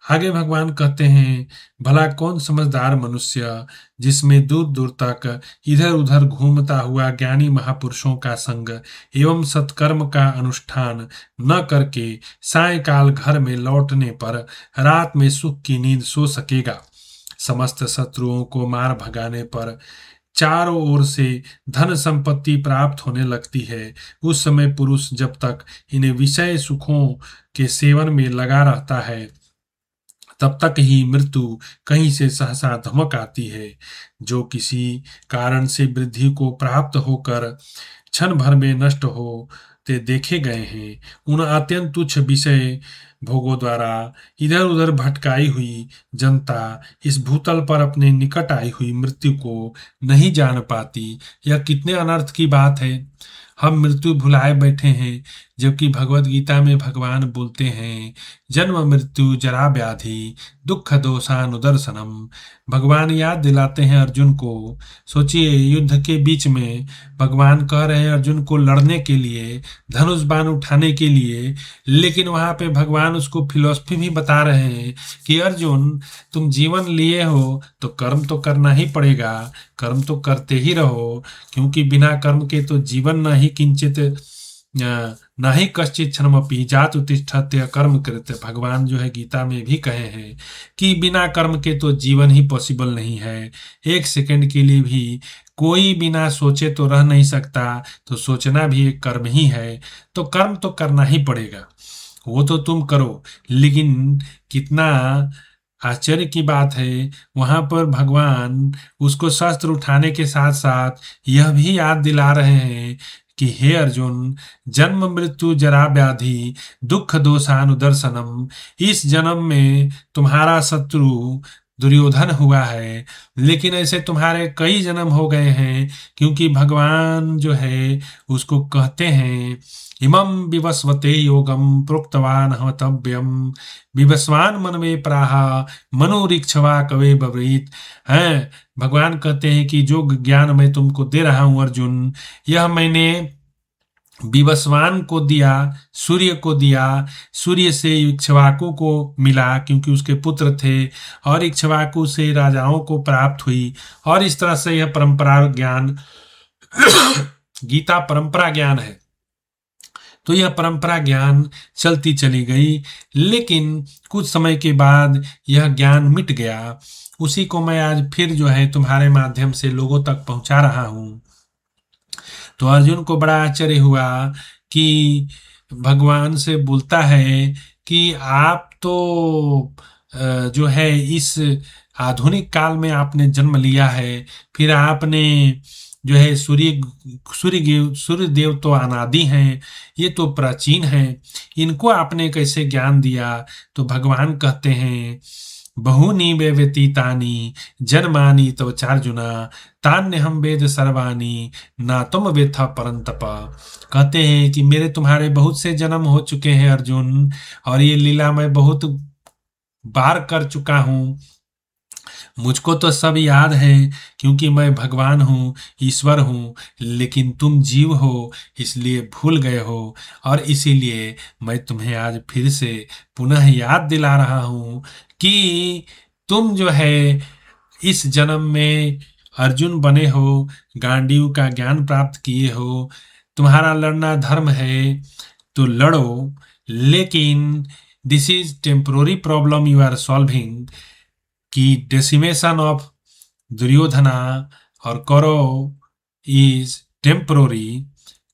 आगे भगवान कहते हैं, भला कौन समझदार मनुष्य जिसमें दूर दूर तक इधर उधर घूमता हुआ ज्ञानी महापुरुषों का संग एवं सत्कर्म का अनुष्ठान न करके सायंकाल घर में लौटने पर रात में सुख की नींद सो सकेगा। समस्त शत्रुओं को मार भगाने पर चारों ओर से धन संपत्ति प्राप्त होने लगती है। उस समय पुरुष जब तक इन विषय सुखों के सेवन में लगा रहता है, तब तक ही मृत्यु कहीं से सहसा धमक आती है। जो किसी कारण से वृद्धि को प्राप्त होकर क्षण भर में नष्ट होते देखे गए हैं, उन अत्यंत तुच्छ विषय भोगों द्वारा इधर उधर भटकाई हुई जनता इस भूतल पर अपने निकट आई हुई मृत्यु को नहीं जान पाती। यह कितने अनर्थ की बात है। हम मृत्यु भुलाए बैठे हैं, जबकि भगवत गीता में भगवान बोलते हैं, जन्म मृत्यु जरा व्याधि दुख दोषानुदर्शनम। भगवान याद दिलाते हैं अर्जुन को। सोचिए, युद्ध के बीच में भगवान कह रहे हैं अर्जुन को लड़ने के लिए, धनुष बाण उठाने के लिए, लेकिन वहां पे भगवान उसको फिलॉसफी भी बता रहे हैं कि अर्जुन, तुम जीवन लिए हो तो कर्म तो करना ही पड़ेगा, कर्म तो करते ही रहो, क्योंकि बिना कर्म के तो जीवन न ही किंचित न ही कश्चित क्षणमपि जातु तिष्ठत्य कर्म कृत्य। भगवान जो है गीता में भी कहे हैं कि बिना कर्म के तो जीवन ही पॉसिबल नहीं है। एक सेकंड के लिए भी कोई बिना सोचे तो रह नहीं सकता, तो सोचना भी एक कर्म ही है। तो कर्म तो करना ही पड़ेगा, वो तो तुम करो। लेकिन कितना आश्चर्य की बात है, वहां पर भगवान उसको शस्त्र उठाने के साथ साथ यह भी याद दिला रहे हैं कि हे अर्जुन, जन्म मृत्यु जरा व्याधि दुख दोषानुदर्शनम। इस जन्म में तुम्हारा शत्रु दुर्योधन हुआ है, लेकिन ऐसे तुम्हारे कई जन्म हो गए हैं, क्योंकि भगवान जो है उसको कहते हैं, इमं विवस्वते योगम प्रोक्तवान हतव्यम विवस्वान मन में प्राहा मनोरिक्षवा कवे बब्रीत। हैं, भगवान कहते हैं कि जो ज्ञान मैं तुमको दे रहा हूं अर्जुन, यह मैंने विवस्वान को दिया, सूर्य को दिया। सूर्य से इक्ष्वाकु को मिला क्योंकि उसके पुत्र थे, और इक्ष्वाकु से राजाओं को प्राप्त हुई, और इस तरह से यह परंपरा ज्ञान गीता परंपरा ज्ञान है। तो यह परंपरा ज्ञान चलती चली गई, लेकिन कुछ समय के बाद यह ज्ञान मिट गया। उसी को मैं आज फिर जो है तुम्हारे माध्यम से लोगों तक पहुंचा रहा हूं। तो अर्जुन को बड़ा आश्चर्य हुआ कि भगवान से बोलता है कि आप तो जो है इस आधुनिक काल में आपने जन्म लिया है, फिर आपने जो है सूर्य देव तो अनादि हैं, ये तो प्राचीन हैं, इनको आपने कैसे ज्ञान दिया। तो भगवान कहते हैं, बहूनि वे व्यतीतानि जन्मानि तव चार्जुना तान्य हम वेद सर्वाणि ना तुम वेत्था परंतप। कहते हैं कि मेरे तुम्हारे बहुत से जन्म हो चुके हैं अर्जुन, और ये लीला मैं बहुत बार कर चुका हूँ, मुझको तो सब याद है, क्योंकि मैं भगवान हूँ, ईश्वर हूँ, लेकिन तुम जीव हो इसलिए भूल गए हो, और इसीलिए मैं तुम्हें आज फिर से पुनः याद दिला रहा हूँ कि तुम जो है इस जन्म में अर्जुन बने हो, गांडीव का ज्ञान प्राप्त किए हो, तुम्हारा लड़ना धर्म है तो लड़ो, लेकिन this is temporary problem you are solving, कि डेसिमेशन ऑफ दुर्योधना और Kaurava is temporary,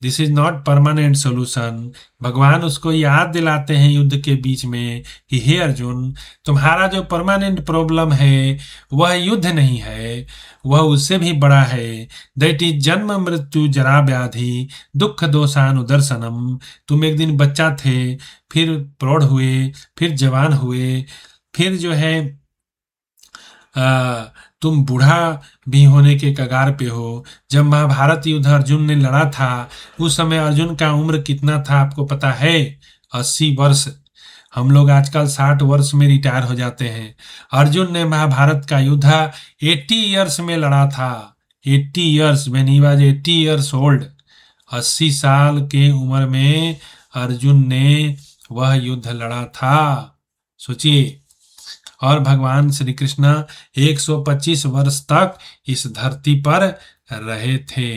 this is not permanent solution. भगवान उसको याद दिलाते हैं युद्ध के बीच में कि हे अर्जुन, तुम्हारा जो परमानेंट प्रॉब्लम है वह युद्ध नहीं है, वह उससे भी बड़ा है। दैट इज जन्म मृत्यु जरा व्याधि दुख दोषानुदर्शनम। तुम एक दिन बच्चा थे, फिर प्रौढ़ हुए, फिर जवान हुए, फिर जो है तुम बूढ़ा भी होने के कगार पे हो। जब महाभारत युद्ध अर्जुन ने लड़ा था, उस समय अर्जुन का उम्र कितना था आपको पता है? 80 वर्ष। हम लोग आजकल 60 वर्ष में रिटायर हो जाते हैं। अर्जुन ने महाभारत का युद्ध 80 ईयर्स में लड़ा था। 80 years, when he was 80 years old. 80 साल के उम्र में अर्जुन ने वह युद्ध लड़ा था। सोचिए, और भगवान श्री कृष्ण 125 वर्ष तक इस धरती पर रहे थे।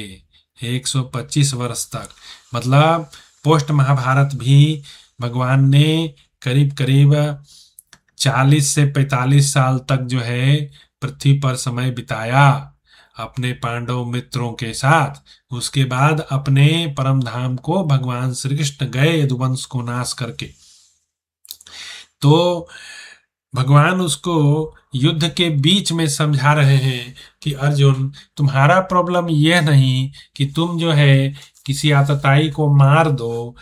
125 वर्ष तक, मतलब पोस्ट महाभारत भी भगवान ने करीब करीब 40 से 45 साल तक जो है पृथ्वी पर समय बिताया अपने पांडव मित्रों के साथ। उसके बाद अपने परम धाम को भगवान श्री कृष्ण गए यदुवंश को नाश करके। तो भगवान उसको युद्ध के बीच में समझा रहे हैं कि अर्जुन, तुम्हारा प्रॉब्लम यह नहीं कि तुम जो है किसी आतताई को मार दो,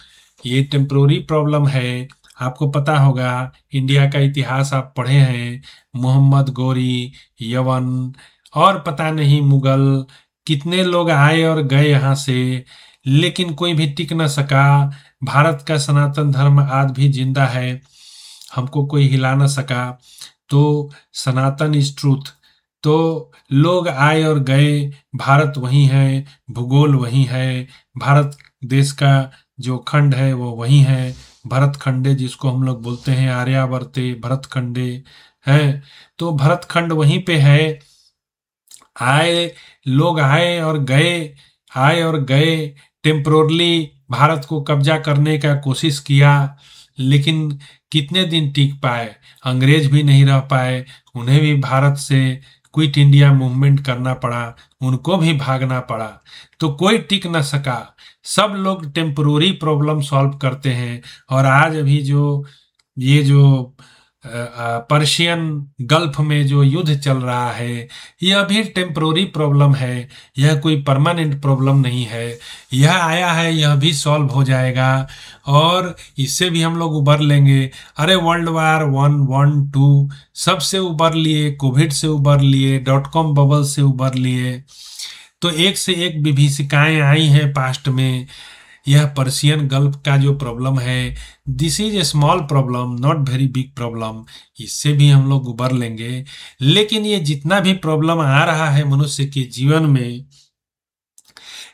ये टेम्पोररी प्रॉब्लम है। आपको पता होगा, इंडिया का इतिहास आप पढ़े हैं, मोहम्मद गोरी, यवन और पता नहीं मुगल कितने लोग आए और गए यहाँ से, लेकिन कोई भी टिक न सका। भारत का सनातन धर्म आज भी जिंदा है, हमको कोई हिला न सका। तो सनातन इज ट्रूथ। तो लोग आए और गए, भारत वही है, भूगोल वही है, भारत देश का जो खंड है वो वही है, भरत खंडे जिसको हम लोग बोलते हैं, आर्यावर्ते भरत खंडे है, तो भरत खंड वहीं पे है। आए लोग आए और गए, आए और गए, टेम्पोरली भारत को कब्जा करने का कोशिश किया, लेकिन कितने दिन टिक पाए? अंग्रेज भी नहीं रह पाए, उन्हें भी भारत से क्विट इंडिया मूवमेंट करना पड़ा, उनको भी भागना पड़ा, तो कोई टिक न सका। सब लोग टेम्पोररी प्रॉब्लम सॉल्व करते हैं। और आज अभी जो ये जो पर्शियन गल्फ में जो युद्ध चल रहा है, यह भी टेम्पोररी प्रॉब्लम है, यह कोई परमानेंट प्रॉब्लम नहीं है। यह आया है, यह भी सॉल्व हो जाएगा और इससे भी हम लोग उबर लेंगे। अरे वर्ल्ड वार 1, 1, 2 सबसे उबर लिए, कोविड से उबर लिए, .com बबल से उबर लिए, तो एक से एक विभीषिकाएं आई हैं पास्ट में। यह पर्शियन गल्फ का जो प्रॉब्लम है, this is a small problem, not very big problem, इससे भी हम लोग उबर लेंगे। लेकिन ये जितना भी प्रॉब्लम आ रहा है मनुष्य के जीवन में,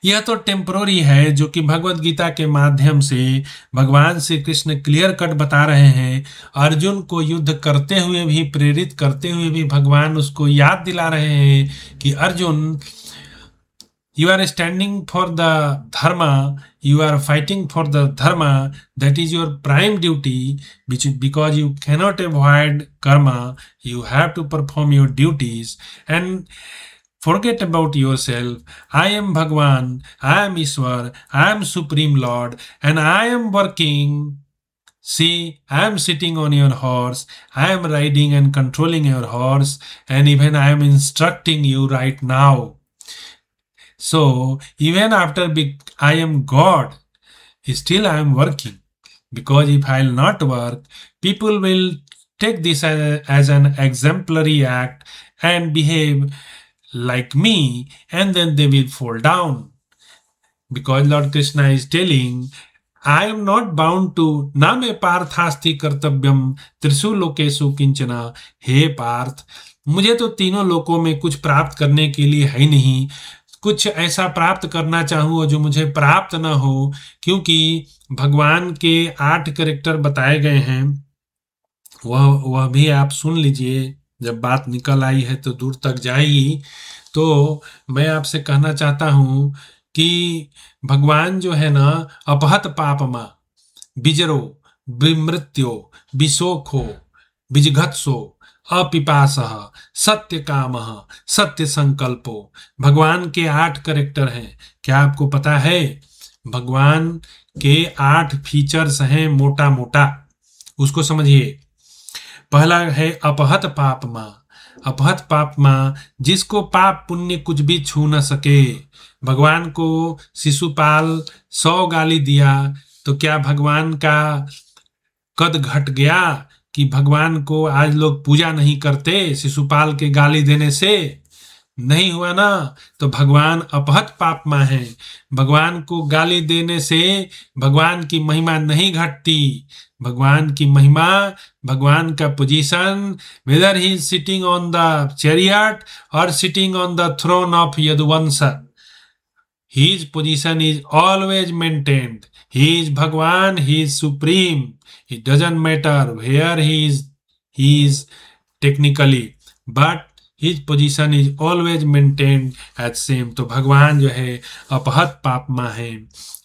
यह तो टेम्पररी है, जो कि भगवत गीता के माध्यम से भगवान श्री कृष्ण क्लियर कट बता रहे हैं। अर्जुन को युद्ध करते हुए भी, प्रेरित करते हुए भी भगवान उसको याद दिला रहे हैं कि Arjun, you are standing for the dharma, you are fighting for the dharma, that is your prime duty, which because you cannot avoid karma, you have to perform your duties and forget about yourself. I am Bhagwan, I am Ishwar, I am Supreme Lord, and I am working. See, I am sitting on your horse, I am riding and controlling your horse, and even I am instructing you right now. So even after I am God, still I am working, because if I will not work, people will take this as an exemplary act and behave like me, and then they will fall down. Because Lord Krishna is telling, I am not bound to na me पार्थास्ति Kartavyam त्रिषु लोकेषु किंचना। हे पार्थ, मुझे तो तीनों लोकों में कुछ प्राप्त करने के लिए है नहीं। कुछ ऐसा प्राप्त करना चाहूँ जो मुझे प्राप्त ना हो, क्योंकि भगवान के 8 कैरेक्टर बताए गए हैं। वह भी आप सुन लीजिए, जब बात निकल आई है तो दूर तक जाएगी। तो मैं आपसे कहना चाहता हूँ कि भगवान जो है ना, अपहत पापमा बिजरो विमृत्यो विशोखो विजघत्सो अपिपासः सत्य कामः सत्य संकल्पो। भगवान के 8 कैरेक्टर हैं। क्या आपको पता है? भगवान के 8 फीचर्स हैं, मोटा मोटा, उसको समझिए। पहला है अपहत पापमा। अपहत पापमा, जिसको पाप पुण्य कुछ भी छू न सके। भगवान को शिशुपाल 100 गाली दिया, तो क्या भगवान का कद घट गया कि भगवान को आज लोग पूजा नहीं करते शिशुपाल के गाली देने से? नहीं हुआ ना। तो भगवान अपहत पापमा है। भगवान को गाली देने से भगवान की महिमा नहीं घटती। भगवान की महिमा, भगवान का position, whether he is sitting on the chariot और sitting on the throne of Yaduvansh, his position is always maintained. He is Bhagwan, he is supreme. It doesn't matter where he is technically, but his position is always maintained as same. तो भगवान जो है अपहत पापमा है,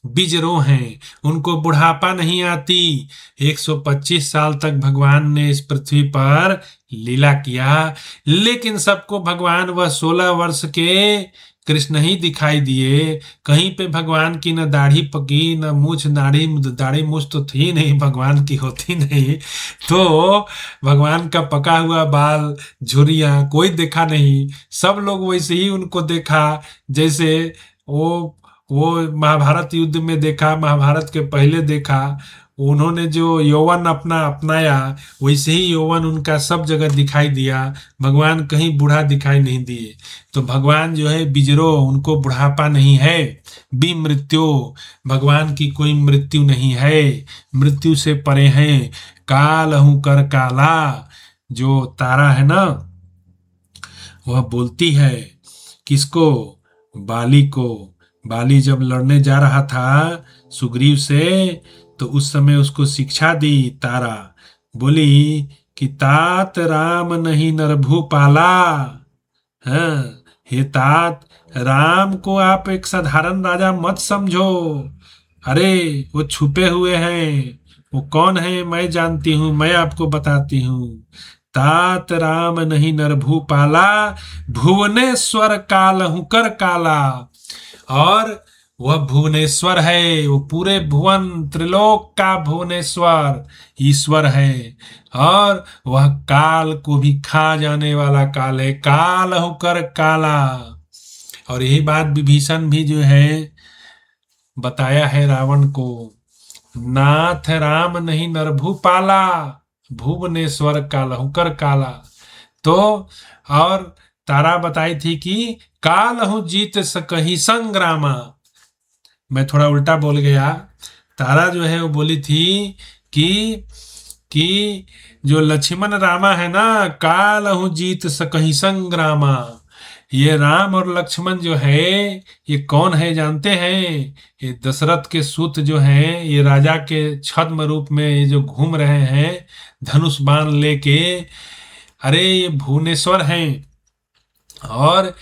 बिजरो हैं, उनको बुढ़ापा नहीं आती। 125 साल तक भगवान ने इस पृथ्वी पर लीला किया, लेकिन सबको भगवान वह 16 वर्ष के कृष्ण ही दिखाई दिए। कहीं पे भगवान की न दाढ़ी पकी, न मूछ, दाढ़ी मूछ तो थी नहीं, भगवान की होती नहीं, तो भगवान का पका हुआ बाल, झुर्रियां कोई देखा नहीं। सब लोग वैसे ही उनको देखा जैसे वो महाभारत युद्ध में देखा, महाभारत के पहले देखा। उन्होंने जो यौवन अपना अपनाया, वैसे ही यौवन उनका सब जगह दिखाई दिया। भगवान कहीं बूढ़ा दिखाई नहीं दिए। तो भगवान जो है बिजरो, उनको बुढ़ापा नहीं है। बी मृत्यु, भगवान की कोई मृत्यु नहीं है, मृत्यु से परे हैं। काल हूं कर काला, जो तारा है ना, वह बोलती है किसको? बाली को। बाली जब लड़ने जा रहा था सुग्रीव से, तो उस समय उसको शिक्षा दी तारा, बोली कि तात राम नहीं नरभू पाला। हाँ, हे तात, राम को आप एक साधारण राजा मत समझो। अरे वो छुपे हुए हैं, वो कौन है मैं जानती हूँ, मैं आपको बताती हूँ। तात राम नहीं नरभू पाला, भुवनेश्वर काल हूं कर काला। और वह भुवनेश्वर है, वो पूरे भुवन त्रिलोक का भुवनेश्वर ईश्वर है। और वह काल को भी खा जाने वाला काल है, काल होकर काला। और यही बात विभीषण भी जो है बताया है रावण को, नाथ राम नहीं नरभू पाला, भुवनेश्वर काल होकर काला। तो और तारा बताई थी कि काल हूं जीत सकही संग्रामा। मैं थोड़ा उल्टा बोल गया। तारा जो है वो बोली थी कि जो लक्ष्मण रामा है ना, काल हूं जीत सकही संग्रामा। ये राम और लक्ष्मण जो है, ये कौन है जानते हैं? ये दशरथ के सूत जो हैं, ये राजा के छद्म रूप में ये जो घूम रहे हैं धनुष बाण लेके, अरे ये भुवनेश्वर हैं। और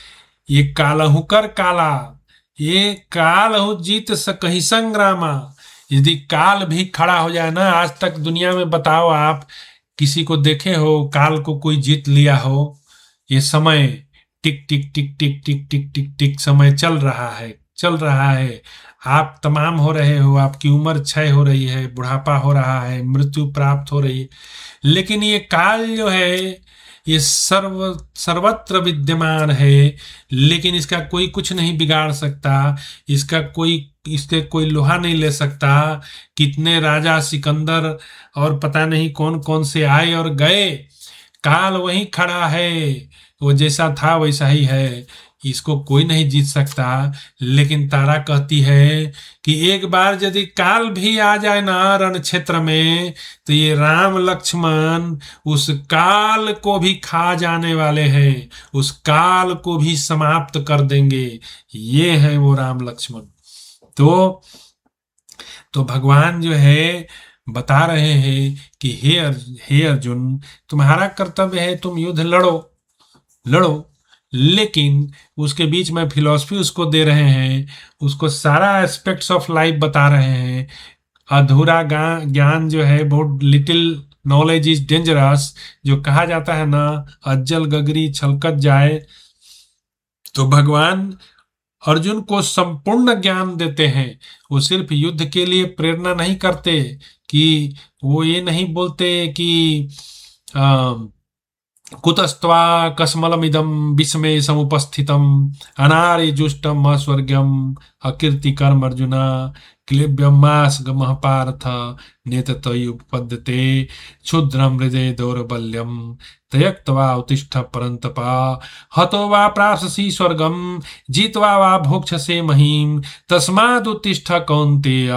ये कालहु कर काला, ये कालहु जीत सकही संग्रामा। यदि काल भी खड़ा हो जाए ना, आज तक दुनिया में बताओ आप किसी को देखे हो काल को कोई जीत लिया हो? ये समय टिक टिक टिक टिक टिक टिक टिक टिक समय चल रहा है, चल रहा है। आप तमाम हो रहे हो, आपकी उम्र क्षय हो रही है, बुढ़ापा हो रहा है, मृत्यु प्राप्त हो रही है, लेकिन ये काल जो है ये सर्वत्र विद्यमान है, लेकिन इसका कोई कुछ नहीं बिगाड़ सकता, इसके कोई लोहा नहीं ले सकता। कितने राजा सिकंदर और पता नहीं कौन कौन से आए और गए, काल वहीं खड़ा है, वो जैसा था वैसा ही है, इसको कोई नहीं जीत सकता। लेकिन तारा कहती है कि एक बार यदि काल भी आ जाए ना रण क्षेत्र में, तो ये राम लक्ष्मण उस काल को भी खा जाने वाले हैं, उस काल को भी समाप्त कर देंगे। ये है वो राम लक्ष्मण। तो भगवान जो है बता रहे हैं कि हे अर्जुन, तुम्हारा कर्तव्य है तुम युद्ध लड़ो, लेकिन उसके बीच में फिलॉसफी उसको दे रहे हैं, उसको सारा एस्पेक्ट्स ऑफ लाइफ बता रहे हैं। अधूरा ज्ञान जो है, बहुत लिटिल नॉलेज इज डेंजरस, जो कहा जाता है ना, अज्जल गगरी छलकत जाए। तो भगवान अर्जुन को संपूर्ण ज्ञान देते हैं। वो सिर्फ युद्ध के लिए प्रेरणा नहीं करते, कि वो ये नहीं बोलते कि कुतस्त्वा कस्मलमिदं विस्मे समुपस्थितम अनार्य जुष्टम अस्वर्ग्यम अकीर्तिकर्म अर्जुना क्लिब्यमास गमः पार्थ नेततयुपपद्यते क्षुद्रम हृदय दौर्बल्यम त्यक्त्वा उत्तिष्ठ परन्तपा हतो वा प्राप्स्यसि स्वर्गम जित्वा वा भोक्ष्यसे महीम तस्मादुत्तिष्ठ कौन्तेय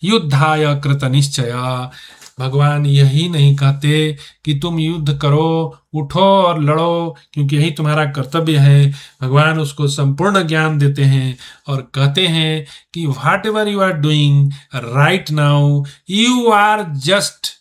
युद्धाय कृतनिश्चया। भगवान यही नहीं कहते कि तुम युद्ध करो, उठो और लड़ो, क्योंकि यही तुम्हारा कर्तव्य है। भगवान उसको संपूर्ण ज्ञान देते हैं और कहते हैं कि whatever you are doing right now, you are just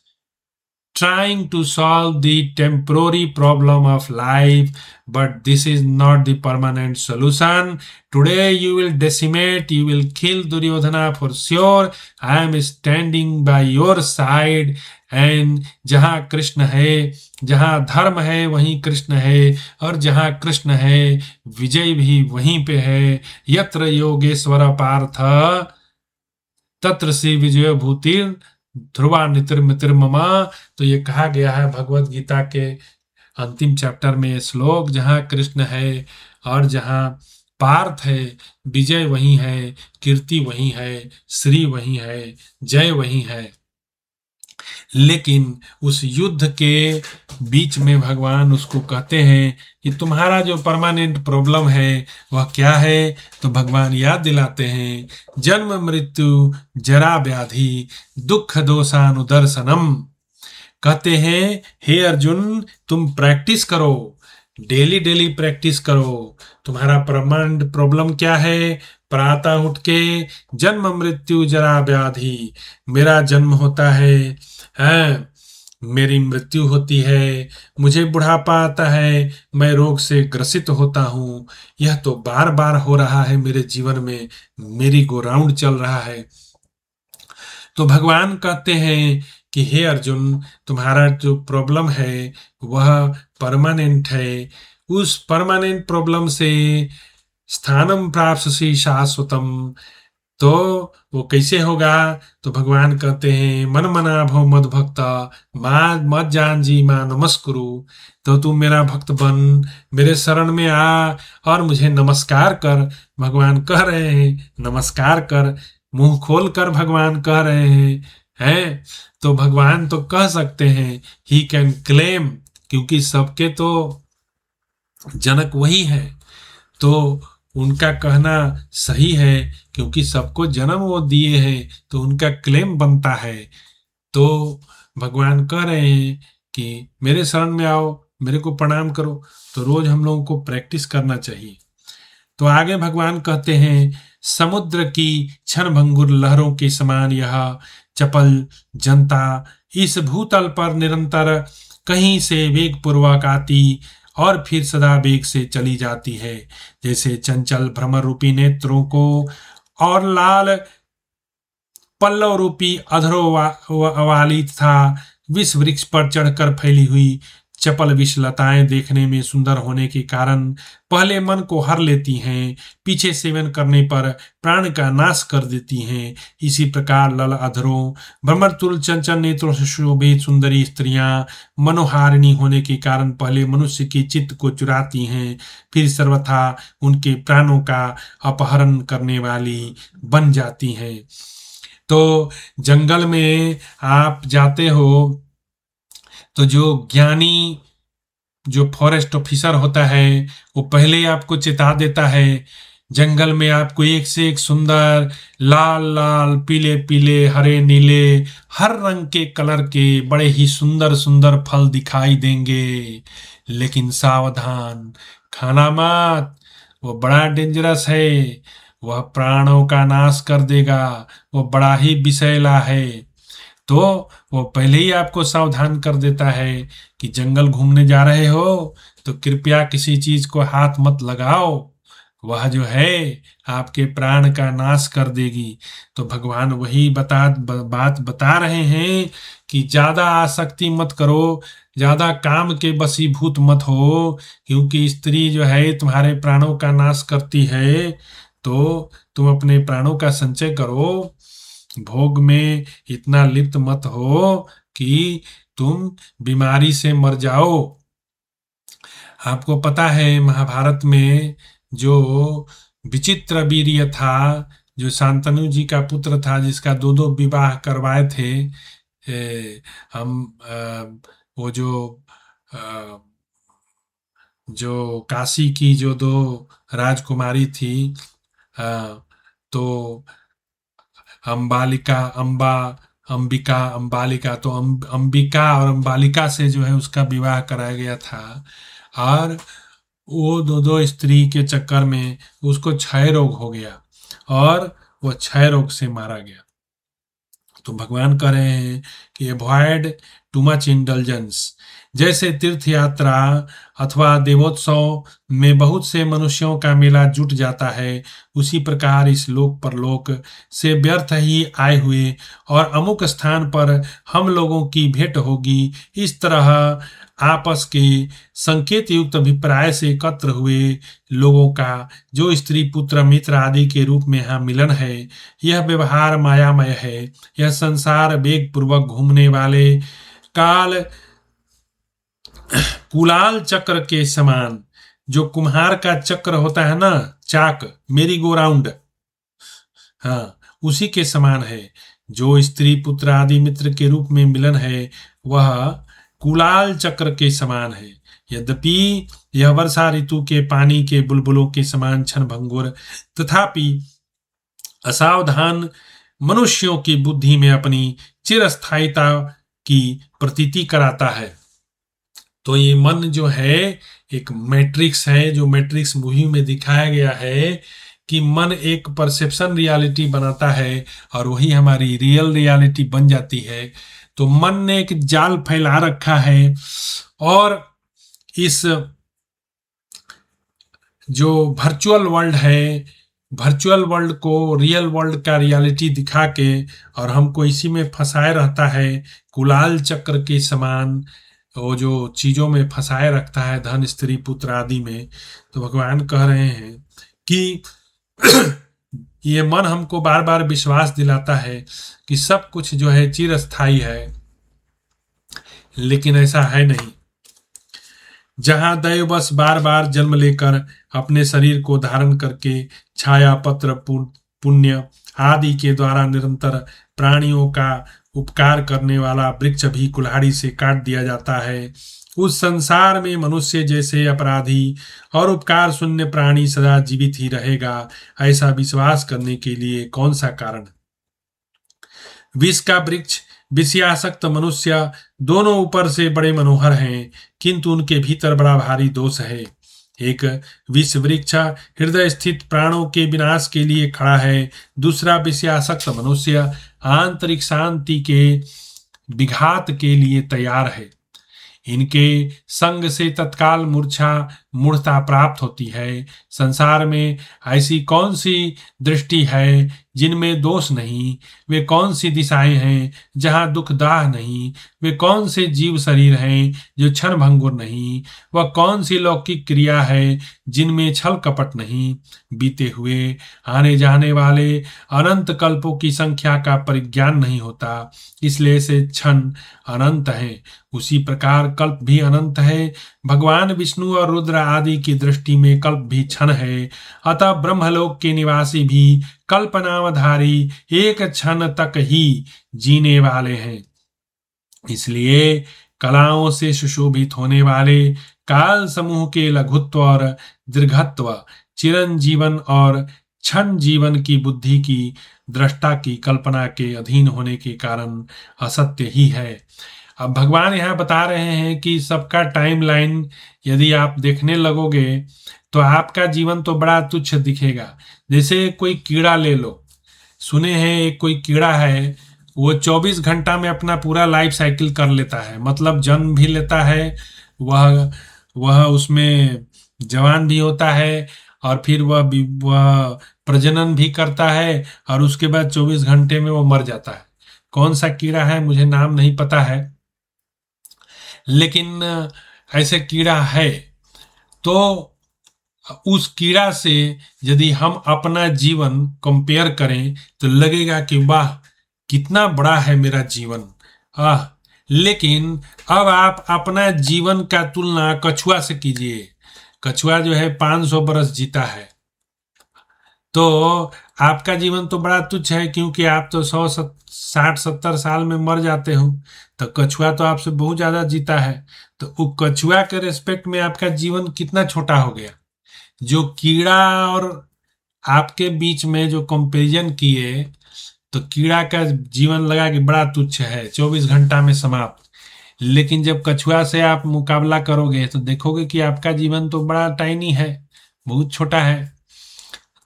trying to solve the temporary problem of life, but this is not the permanent solution. Today you will decimate, you will kill Duryodhana for sure. I am standing by your side. And जहाँ कृष्ण है, जहाँ धर्म है वहीं कृष्ण है, और जहाँ कृष्ण है विजय भी वहीं पे है। यत्र योगेश्वर पार्थ तत्र श्री विजय भूतिर ध्रुवा नितिर मितिर ममा। तो ये कहा गया है भगवत गीता के अंतिम चैप्टर में ये श्लोक, जहाँ कृष्ण है और जहाँ पार्थ है, विजय वही है, कीर्ति वही है, श्री वही है, जय वही है। लेकिन उस युद्ध के बीच में भगवान उसको कहते हैं कि तुम्हारा जो परमानेंट प्रॉब्लम है वह क्या है। तो भगवान याद दिलाते हैं, जन्म मृत्यु जरा व्याधि दुख दोषानुदर्शनम। कहते हैं हे अर्जुन, तुम प्रैक्टिस करो, डेली डेली प्रैक्टिस करो। तुम्हारा परमानेंट प्रॉब्लम क्या है? प्रातः उठ के जन्म मृत्यु जरा व्याधि, मेरा जन्म होता है, मेरी मृत्यु होती है, मुझे बुढ़ापा आता है, मैं रोग से ग्रसित होता हूँ। यह तो बार बार हो रहा है मेरे जीवन में, मेरी गो राउंड चल रहा है। तो भगवान कहते हैं कि हे अर्जुन, तुम्हारा जो प्रॉब्लम है वह परमानेंट है। उस परमानेंट प्रॉब्लम से स्थानम प्राप्स्यसि शाश्वतम, तो वो कैसे होगा? तो भगवान कहते हैं मन मना भव मद भक्त मत जान जी मां नमस्कुरु। तो तू मेरा भक्त बन, मेरे शरण में आ और मुझे नमस्कार कर। भगवान कह रहे हैं नमस्कार कर, मुंह खोल कर भगवान कह रहे हैं। तो भगवान तो कह सकते हैं, ही कैन क्लेम, क्योंकि सबके तो जनक वही है, तो उनका कहना सही है, क्योंकि सबको जन्म वो दिए हैं, तो उनका क्लेम बनता है। तो भगवान कह रहे हैं कि मेरे शरण में आओ, मेरे को प्रणाम करो। तो रोज हम लोगों को प्रैक्टिस करना चाहिए। तो आगे भगवान कहते हैं, समुद्र की क्षण भंगुर लहरों के समान यह चपल जनता इस भूतल पर निरंतर कहीं से वेग पूर्वक आती और फिर सदा वेग से चली जाती है, जैसे चंचल भ्रमर रूपी नेत्रों को और लाल पल्लव रूपी अधरों वाली तथा विष वृक्ष पर चढ़कर फैली हुई चपल विषलताएं देखने में सुंदर होने के कारण पहले मन को हर लेती हैं, पीछे सेवन करने पर प्राण का नाश कर देती हैं। इसी प्रकार लल अधरों भ्रमरतुल चंचल नेत्रों से शोभित सुंदरी स्त्रियां मनोहारिणी होने के कारण पहले मनुष्य की चित्त को चुराती हैं, फिर सर्वथा उनके प्राणों का अपहरण करने वाली बन जाती हैं। तो जंगल में आप जाते हो तो जो ज्ञानी, जो फॉरेस्ट ऑफिसर होता है, वो पहले ही आपको चेता देता है। जंगल में आपको एक से एक सुंदर लाल लाल पीले पीले हरे नीले हर रंग के कलर के बड़े ही सुंदर सुंदर फल दिखाई देंगे, लेकिन सावधान, खाना मत, वो बड़ा डेंजरस है, वह प्राणों का नाश कर देगा, वो बड़ा ही विषैला है। तो वो पहले ही आपको सावधान कर देता है कि जंगल घूमने जा रहे हो तो कृपया किसी चीज को हाथ मत लगाओ, वह जो है आपके प्राण का नाश कर देगी। तो भगवान वही बात बता रहे हैं कि ज्यादा आसक्ति मत करो, ज्यादा काम के वशीभूत मत हो, क्योंकि स्त्री जो है तुम्हारे प्राणों का नाश करती है। तो तुम अपने प्राणों का संचय करो, भोग में इतना लिप्त मत हो कि तुम बीमारी से मर जाओ। आपको पता है महाभारत में जो विचित्र वीर्य था, जो शांतनु जी का पुत्र था, जिसका दो दो विवाह करवाए थे, वो जो काशी की जो दो राजकुमारी थी, तो अंबिका, तो अंबिका और अंबालिका से जो है उसका विवाह कराया गया था, और वो दो स्त्री के चक्कर में उसको क्षय रोग हो गया और वो क्षय रोग से मारा गया। तो भगवान कह रहे हैं कि अवॉइड टू मच इंडल्जेंस। जैसे तीर्थ यात्रा अथवा देवोत्सव में बहुत से मनुष्यों का मेला जुट जाता है, उसी प्रकार इस लोक परलोक से व्यर्थ ही आए हुए और अमुक स्थान पर हम लोगों की भेंट होगी, इस तरह आपस के संकेत युक्त अभिप्राय से एकत्र हुए लोगों का जो स्त्री पुत्र मित्र आदि के रूप में यहाँ मिलन है, यह व्यवहार मायामय है। यह संसार वेग पूर्वक घूमने वाले काल कुलाल चक्र के समान, जो कुम्हार का चक्र होता है ना, चाक, मेरी गो राउंड, हाँ, उसी के समान है। जो स्त्री पुत्र आदि मित्र के रूप में मिलन है वह कुलाल चक्र के समान है। यद्यपि यह वर्षा ऋतु के पानी के बुलबुलों के समान क्षणभंगुर, तथापि असावधान मनुष्यों की बुद्धि में अपनी चिरस्थायिता की प्रतीति कराता है। तो ये मन जो है एक मैट्रिक्स है, जो मैट्रिक्स मूवी में दिखाया गया है कि मन एक परसेप्शन रियलिटी बनाता है और वही हमारी रियल रियलिटी बन जाती है। तो मन ने एक जाल फैला रखा है और इस जो वर्चुअल वर्ल्ड है, वर्चुअल वर्ल्ड को रियल वर्ल्ड का रियलिटी दिखा के और हमको इसी में फंसाए रहता है, कुलाल चक्र के समान वो जो चीजों में फंसाए रखता है, धन स्त्री पुत्र आदि में। तो भगवान कह रहे हैं कि ये मन हमको बार बार विश्वास दिलाता है कि सब कुछ जो है चिरस्थायी है, लेकिन ऐसा है नहीं। जहां दैववश बार बार जन्म लेकर अपने शरीर को धारण करके छाया पत्र पुण्य आदि के द्वारा निरंतर प्राणियों का उपकार करने वाला वृक्ष भी कुल्हाड़ी से काट दिया जाता है, उस संसार में मनुष्य जैसे अपराधी और उपकार शून्य प्राणी सदा जीवित ही रहेगा, ऐसा विश्वास करने के लिए कौन सा कारण। विष का वृक्ष विषयासक्त मनुष्य दोनों ऊपर से बड़े मनोहर हैं, किंतु उनके भीतर बड़ा भारी दोष है। एक विष वृक्ष हृदय स्थित प्राणों के विनाश के लिए खड़ा है, दूसरा विषयासक्त मनुष्य आंतरिक शांति के विघात के लिए तैयार है। इनके संग से तत्काल मूढ़ता प्राप्त होती है। संसार में ऐसी कौन सी दृष्टि है जिनमें दोष नहीं, वे कौन सी दिशाएं हैं जहां दुख दाह नहीं, वे कौन से जीव शरीर हैं जो क्षण भंगुर नहीं, वह कौन सी लौकिक क्रिया है जिनमें छल कपट नहीं। बीते हुए आने जाने वाले अनंत कल्पों की संख्या का परिज्ञान नहीं होता, इसलिए से क्षण अनंत हैं। उसी प्रकार कल्प भी अनंत है। भगवान विष्णु और रुद्र आदि की दृष्टि में कल्प भी क्षण है, अतः ब्रह्मलोक के निवासी भी कल्पनावधारी एक क्षण तक ही जीने वाले हैं। इसलिए कलाओं से सुशोभित होने वाले काल समूह के लघुत्व और दीर्घत्व चिरंजीवन और क्षण जीवन की बुद्धि की दृष्टा की कल्पना के अधीन होने के कारण असत्य ही है। अब भगवान यहाँ बता रहे हैं कि सबका टाइमलाइन यदि आप देखने लगोगे तो आपका जीवन तो बड़ा तुच्छ दिखेगा। जैसे कोई कीड़ा ले लो, सुने हैं एक कोई कीड़ा है वो 24 घंटा में अपना पूरा लाइफ साइकिल कर लेता है, मतलब जन्म भी लेता है, वह उसमें जवान भी होता है और फिर वह प्रजनन भी करता है और उसके बाद 24 घंटे में वो मर जाता है। कौन सा कीड़ा है मुझे नाम नहीं पता है, लेकिन ऐसे कीड़ा है। तो उस कीड़ा से यदि हम अपना जीवन कंपेयर करें तो लगेगा कि वाह कितना बड़ा है मेरा जीवन। लेकिन अब आप अपना जीवन का तुलना कछुआ से कीजिए। कछुआ जो है 500 बरस जीता है, तो आपका जीवन तो बड़ा तुच्छ है क्योंकि आप तो 160-70 साल में मर जाते हो, तो कछुआ तो आपसे बहुत ज्यादा जीता है। तो वो कछुआ के रेस्पेक्ट में आपका जीवन कितना छोटा हो गया। जो कीड़ा और आपके बीच में जो कंपैरिजन किए तो कीड़ा का जीवन लगा कि बड़ा तुच्छ है, 24 घंटा में समाप्त। लेकिन जब कछुआ से आप मुकाबला करोगे तो देखोगे कि आपका जीवन तो बड़ा टाइनी है, बहुत छोटा है।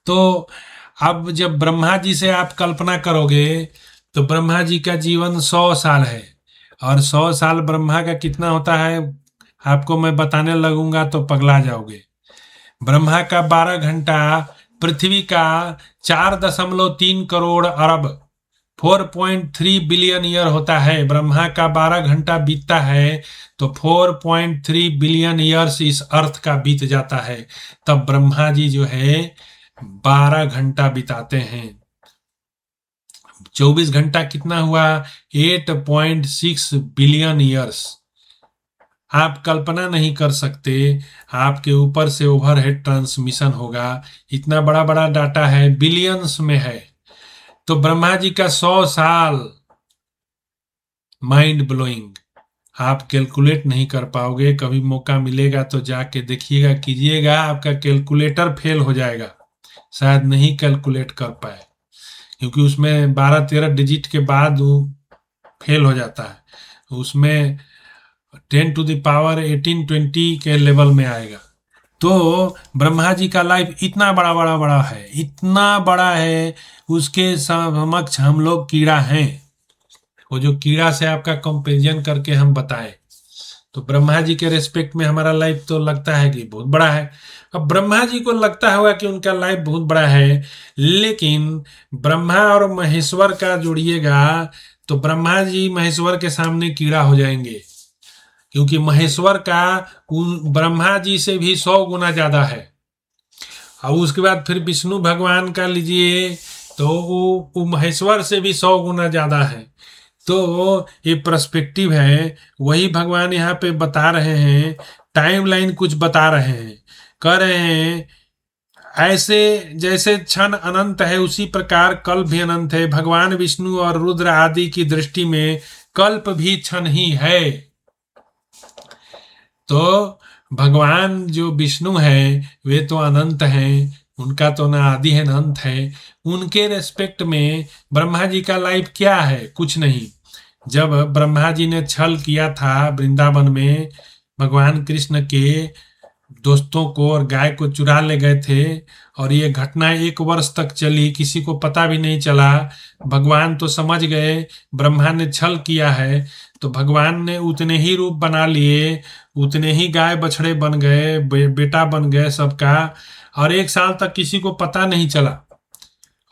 तो अब जब ब्रह्मा जी से आप कल्पना करोगे तो ब्रह्मा जी का जीवन 100 साल है, और 100 साल ब्रह्मा का कितना होता है आपको मैं बताने लगूंगा तो पगला जाओगे। ब्रह्मा का 12 घंटा पृथ्वी का 4.3 करोड़ अरब 4.3 बिलियन ईयर होता है। ब्रह्मा का 12 घंटा बीतता है तो 4.3 बिलियन ईयर्स इस अर्थ का बीत जाता है। तब ब्रह्मा जी जो है 12 घंटा बिताते हैं। 24 घंटा कितना हुआ? 8.6 बिलियन ईयर्स। आप कल्पना नहीं कर सकते, आपके ऊपर से ओवरहेड ट्रांसमिशन होगा, इतना बड़ा बड़ा डाटा है, बिलियंस में है। तो ब्रह्मा जी का 100 साल माइंड ब्लोइंग, आप कैलकुलेट नहीं कर पाओगे। कभी मौका मिलेगा तो जाके देखिएगा, कीजिएगा, आपका कैलकुलेटर फेल हो जाएगा, शायद नहीं कैलकुलेट कर पाए, क्योंकि उसमें 12-13 डिजिट के बाद वो फेल हो जाता है। उसमें 10⁻1820 के लेवल में आएगा। तो ब्रह्मा जी का लाइफ इतना बड़ा बड़ा बड़ा है, इतना बड़ा है, उसके समक्ष हम लोग कीड़ा हैं। वो जो कीड़ा से आपका कंपेरिजन करके हम बताएं, तो ब्रह्मा जी के रेस्पेक्ट में हमारा लाइफ तो लगता है कि बहुत बड़ा है। अब ब्रह्मा जी को लगता होगा कि उनका लाइफ बहुत बड़ा है, लेकिन ब्रह्मा और महेश्वर का जोड़िएगा तो ब्रह्मा जी महेश्वर के सामने कीड़ा हो जाएंगे, क्योंकि महेश्वर का ब्रह्मा जी से भी 100 गुना ज्यादा है। और उसके बाद फिर विष्णु भगवान का लीजिए तो वो महेश्वर से भी 100 गुना ज्यादा है। तो ये पर्सपेक्टिव है, वही भगवान यहाँ पे बता रहे हैं, टाइमलाइन कुछ बता रहे हैं, कह रहे हैं ऐसे जैसे क्षण अनंत है उसी प्रकार कल्प भी अनंत है। भगवान विष्णु और रुद्र आदि की दृष्टि में कल्प भी क्षण ही है। तो भगवान जो विष्णु है वे तो अनंत हैं, उनका तो ना आदि है ना अंत है। उनके रेस्पेक्ट में ब्रह्मा जी का लाइफ क्या है? कुछ नहीं। जब ब्रह्मा जी ने छल किया था वृंदावन में, भगवान कृष्ण के दोस्तों को और गाय को चुरा ले गए थे, और ये घटना 1 वर्ष तक चली, किसी को पता भी नहीं चला। भगवान तो समझ गए ब्रह्मा ने छल किया है, तो भगवान ने उतने ही रूप बना लिए, उतने ही गाय बछड़े बन गए, बेटा बन गए सबका, और 1 साल तक किसी को पता नहीं चला।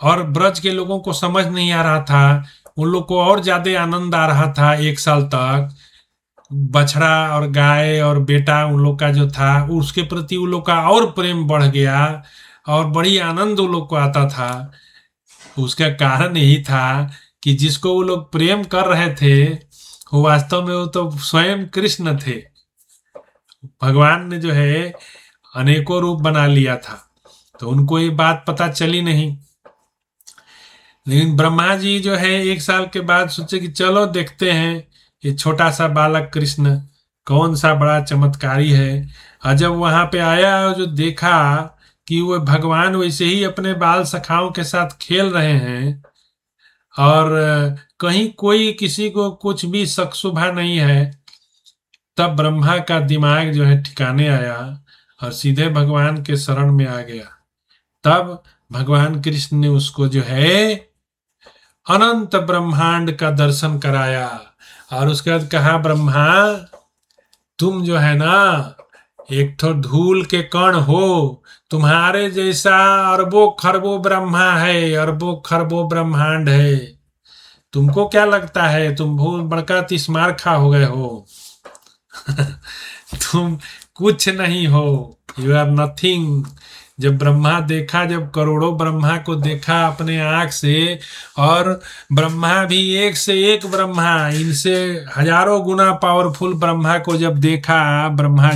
और ब्रज के लोगों को समझ नहीं आ रहा था, उन लोग को और ज्यादा आनंद आ रहा था। 1 साल तक बछड़ा और गाय और बेटा उन लोग का जो था, उसके प्रति उन लोग का और प्रेम बढ़ गया, और बड़ी आनंद उन लोग को आता था। उसका कारण यही था कि जिसको वो लोग प्रेम कर रहे थे वो वास्तव में वो तो स्वयं कृष्ण थे। भगवान ने जो है अनेकों रूप बना लिया था, तो उनको ये बात पता चली नहीं। लेकिन ब्रह्मा जी जो है 1 साल के बाद सोचे कि चलो देखते हैं ये छोटा सा बालक कृष्ण कौन सा बड़ा चमत्कारी है। और जब वहां पे आया और जो देखा कि वो भगवान वैसे ही अपने बाल सखाओं के साथ खेल रहे हैं, और कहीं कोई किसी को कुछ भी शक शुबा नहीं है, तब ब्रह्मा का दिमाग जो है ठिकाने आया और सीधे भगवान के शरण में आ गया। तब भगवान कृष्ण ने उसको जो है अनंत ब्रह्मांड का दर्शन कराया, और उसके बाद कहा ब्रह्मा तुम जो है ना एक ठो धूल के कण हो, तुम्हारे जैसा अरबों खरबों ब्रह्मा है, अरबों खरबों ब्रह्मांड है। तुमको क्या लगता है तुम बहुत बड़का तिस्मार खा हो गए हो? तुम कुछ नहीं हो, यू आर नथिंग। जब ब्रह्मा देखा, जब करोड़ों ब्रह्मा को देखा अपने आंख से, और ब्रह्मा भी एक से एक ब्रह्मा, इनसे हजारों गुना पावरफुल ब्रह्मा को जब देखा ब्रह्मा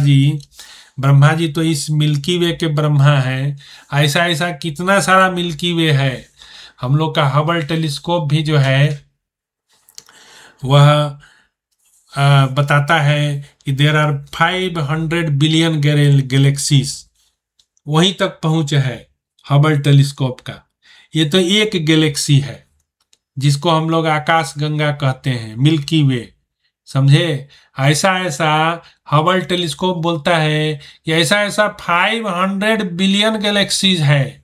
जी तो इस मिल्की वे के ब्रह्मा हैं। ऐसा ऐसा कितना सारा मिल्की वे है। हम लोग का हबल टेलीस्कोप भी जो है वह बताता है कि देर आर 500 बिलियन गैलेक्सीज, वहीं तक पहुंच है हबल टेलीस्कोप का। ये तो एक गैलेक्सी है जिसको हम लोग आकाश गंगा कहते हैं, मिल्की वे, समझे। ऐसा ऐसा हबल टेलीस्कोप बोलता है कि ऐसा ऐसा 500 बिलियन गैलेक्सीज है।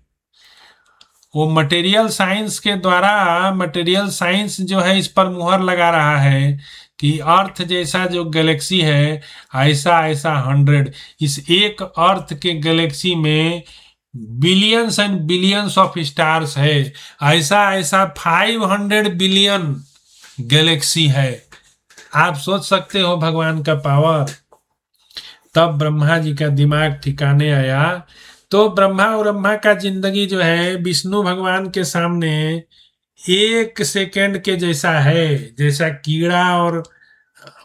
वो मटेरियल साइंस के द्वारा, मटेरियल साइंस जो है इस पर मुहर लगा रहा है कि अर्थ जैसा जो गैलेक्सी है, ऐसा ऐसा 100, इस एक अर्थ के गैलेक्सी में billions and billions of stars है, ऐसा ऐसा 500 बिलियन गैलेक्सी है। आप सोच सकते हो भगवान का पावर। तब ब्रह्मा जी का दिमाग ठिकाने आया। तो ब्रह्मा का जिंदगी जो है विष्णु भगवान के सामने 1 सेकंड के जैसा है। जैसा कीड़ा और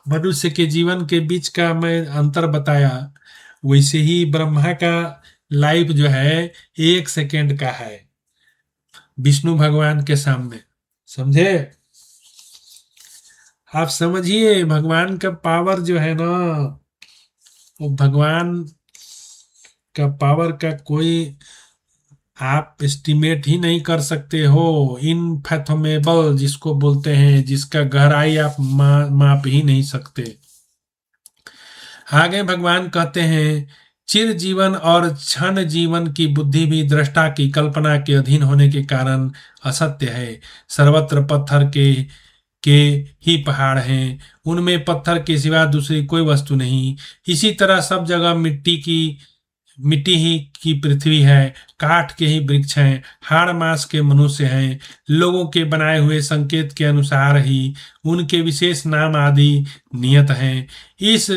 मनुष्य के जीवन के बीच का मैं अंतर बताया, वैसे ही ब्रह्मा का लाइफ जो है 1 सेकंड का है विष्णु भगवान के सामने। समझे? आप समझिए भगवान का पावर जो है ना, वो भगवान का पावर का कोई आप एस्टिमेट ही नहीं कर सकते हो। इनफैथोमेबल जिसको बोलते हैं, जिसका गहराई आप माप ही नहीं सकते। आगे भगवान कहते हैं, चिर जीवन और क्षण जीवन की बुद्धि भी दृष्टा की कल्पना के अधीन होने के कारण असत्य है। सर्वत्र पत्थर के ही पहाड़ हैं, उनमें पत्थर के सिवा दूसरी कोई वस्तु नहीं। इसी तरह सब जगह मिट्टी ही की पृथ्वी है, काठ के ही वृक्ष हैं, हाड़ मांस के मनुष्य हैं, लोगों के बनाए हुए संकेत के अनुसार ही उनके विशेष नाम आदि नियत हैं। इस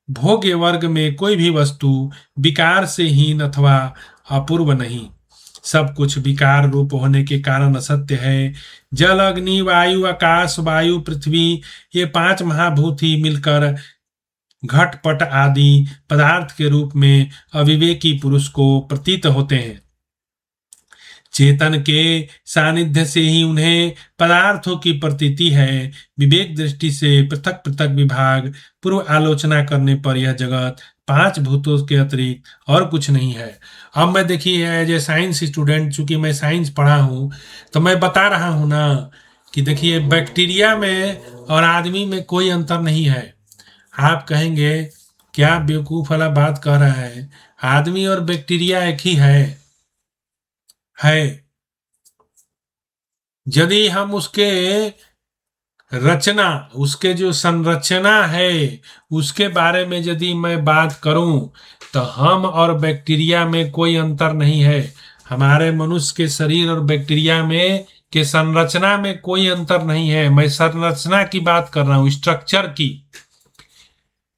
भोग्य वर्ग में कोई भी वस्तु विकार से हीन अथवा अपूर्व नहीं, सब कुछ विकार रूप होने के कारण असत्य है। जल, अग्नि, वायु, आकाश, वायु, पृथ्वी, ये 5 महाभूत ही मिलकर घटपट आदि पदार्थ के रूप में अविवेकी पुरुष को प्रतीत होते हैं। चेतन के सानिध्य से ही उन्हें पदार्थों की प्रतीति है। विवेक दृष्टि से पृथक पृथक विभाग पूर्व आलोचना करने पर यह जगत 5 भूतों के अतिरिक्त और कुछ नहीं है। अब मैं देखिए एज ए साइंस स्टूडेंट, चूंकि मैं साइंस पढ़ा हूं, तो मैं बता रहा हूं ना कि देखिए बैक्टीरिया में और आदमी में कोई अंतर नहीं है। आप कहेंगे क्या बेवकूफ वाला बात कह रहा है, आदमी और बैक्टीरिया एक ही है। यदि हम उसके रचना, उसके जो संरचना है, उसके बारे में यदि मैं बात करूं, तो हम और बैक्टीरिया में कोई अंतर नहीं है। हमारे मनुष्य के शरीर और बैक्टीरिया में के संरचना में कोई अंतर नहीं है। मैं संरचना की बात कर रहा हूं, स्ट्रक्चर की,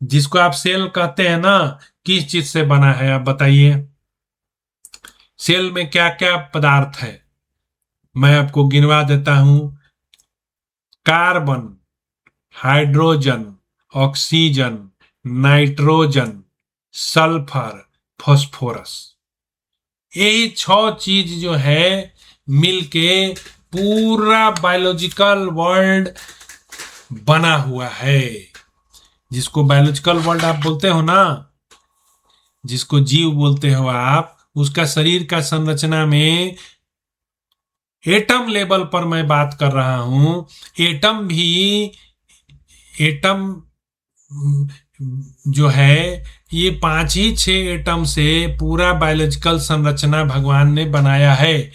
जिसको आप सेल कहते हैं ना। किस चीज से बना है आप बताइए? सेल में क्या क्या पदार्थ है, मैं आपको गिनवा देता हूं। Carbon, hydrogen, oxygen, nitrogen, sulphur, phosphorus, यही 6 चीज जो है मिलके पूरा बायोलॉजिकल वर्ल्ड बना हुआ है। जिसको बायोलॉजिकल वर्ल्ड आप बोलते हो ना, जिसको जीव बोलते हो आप, उसका शरीर का संरचना में एटम लेवल पर मैं बात कर रहा हूं। एटम जो है ये 5 ही 6 एटम से पूरा बायोलॉजिकल संरचना भगवान ने बनाया है,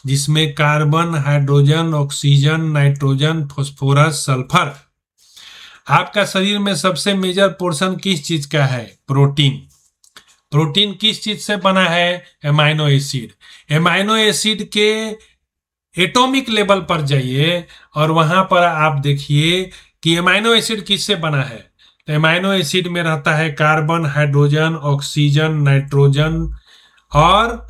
जिसमें carbon, hydrogen, oxygen, nitrogen, phosphorus, sulphur. आपका शरीर में सबसे मेजर पोर्शन किस चीज का है? प्रोटीन। प्रोटीन किस चीज से बना है? Amino acid. एमाइनो एसिड के एटॉमिक लेवल पर जाइए और वहां पर आप देखिए कि एमाइनो एसिड किससे बना है। तो एमाइनो एसिड में रहता है कार्बन, हाइड्रोजन, ऑक्सीजन, नाइट्रोजन और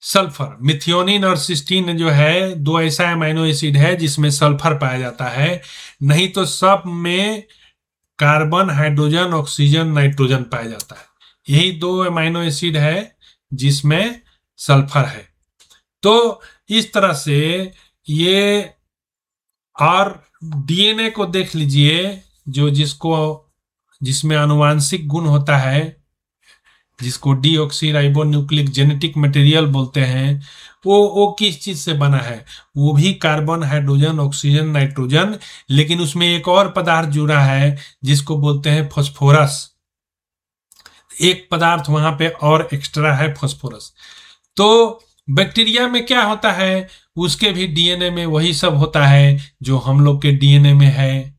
सल्फर। मिथियोनिन और सिस्टीन जो है 2 ऐसा एमाइनो एसिड है जिसमें सल्फर पाया जाता है, नहीं तो सब में कार्बन, हाइड्रोजन, ऑक्सीजन, नाइट्रोजन पाया जाता है। यही 2 एमाइनो एसिड है जिसमें सल्फर है। तो इस तरह से ये, और डीएनए को देख लीजिए, जिसमें आनुवांशिक गुण होता है, जिसको डीऑक्सी राइबोन्यूक्लिक जेनेटिक मटेरियल बोलते हैं, वो किस चीज से बना है? वो भी कार्बन, हाइड्रोजन, ऑक्सीजन, नाइट्रोजन, लेकिन उसमें एक और पदार्थ जुड़ा है जिसको बोलते हैं फास्फोरस। एक पदार्थ वहां पे और एक्स्ट्रा है, फास्फोरस। तो बैक्टीरिया में क्या होता है, उसके भी डीएनए में वही सब होता है जो हम लोग के डीएनए में है,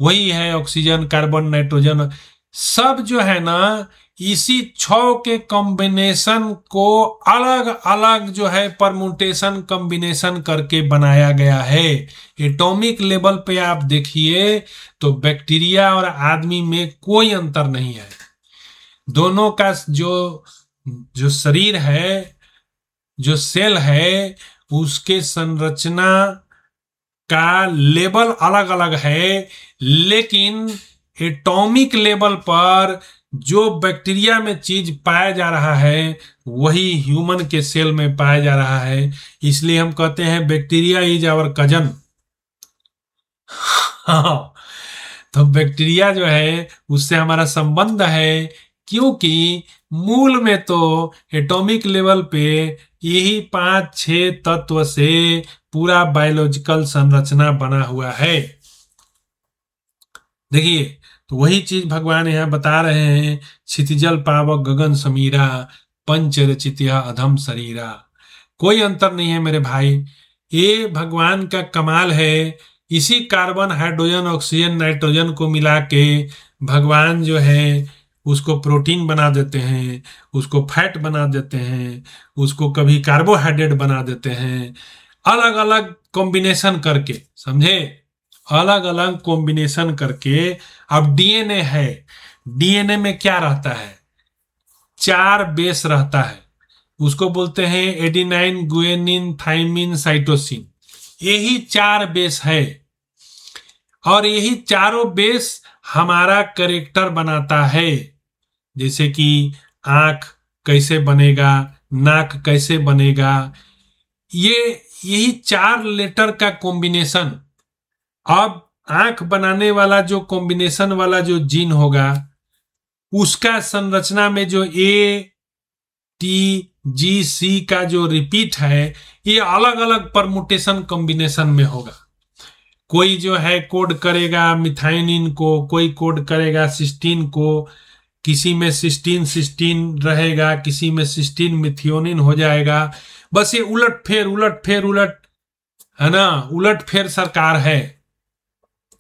वही है ऑक्सीजन, कार्बन, नाइट्रोजन, सब जो है ना इसी 6 के कॉम्बिनेशन को अलग अलग जो है परमुटेशन कॉम्बिनेशन करके बनाया गया है। एटॉमिक लेवल पे आप देखिए तो बैक्टीरिया और आदमी में कोई अंतर नहीं है। दोनों का जो जो शरीर है, जो सेल है, उसके संरचना का लेवल अलग अलग है, लेकिन एटॉमिक लेवल पर जो बैक्टीरिया में चीज पाया जा रहा है वही ह्यूमन के सेल में पाया जा रहा है। इसलिए हम कहते हैं बैक्टीरिया इज आवर कजन। हाँ, तो बैक्टीरिया जो है उससे हमारा संबंध है, क्योंकि मूल में तो एटॉमिक लेवल पे यही 5-6 तत्व से पूरा बायोलॉजिकल संरचना बना हुआ है। देखिए, तो वही चीज भगवान यहाँ बता रहे हैं, क्षितिजल पावक गगन समीरा पंच रचित्या अधम शरीरा। कोई अंतर नहीं है मेरे भाई, ये भगवान का कमाल है। इसी कार्बन, हाइड्रोजन, ऑक्सीजन, नाइट्रोजन को मिला के भगवान जो है उसको प्रोटीन बना देते हैं, उसको फैट बना देते हैं, उसको कभी कार्बोहाइड्रेट बना देते हैं, अलग अलग कॉम्बिनेशन करके, समझे, अलग अलग कॉम्बिनेशन करके। अब डीएनए है, डीएनए में क्या रहता है, 4 बेस रहता है, उसको बोलते हैं एडिनाइन, गुएनिन, थाइमिन, साइटोसिन। यही 4 बेस है और यही चारों बेस हमारा कैरेक्टर बनाता है। जैसे कि आंख कैसे बनेगा, नाक कैसे बनेगा, ये यही 4 लेटर का कॉम्बिनेशन। अब आंख बनाने वाला जो कॉम्बिनेशन वाला जो जीन होगा, उसका संरचना में जो ATGC का जो रिपीट है, ये अलग अलग परमुटेशन कॉम्बिनेशन में होगा। कोई जो है कोड करेगा मिथाइनिन को, कोई कोड करेगा सिस्टीन को, किसी में सिस्टीन सिस्टीन रहेगा, किसी में सिस्टीन मिथियोनिन हो जाएगा। बस ये उलट फेर उलट फेर उलट, है ना, उलट फेर सरकार है,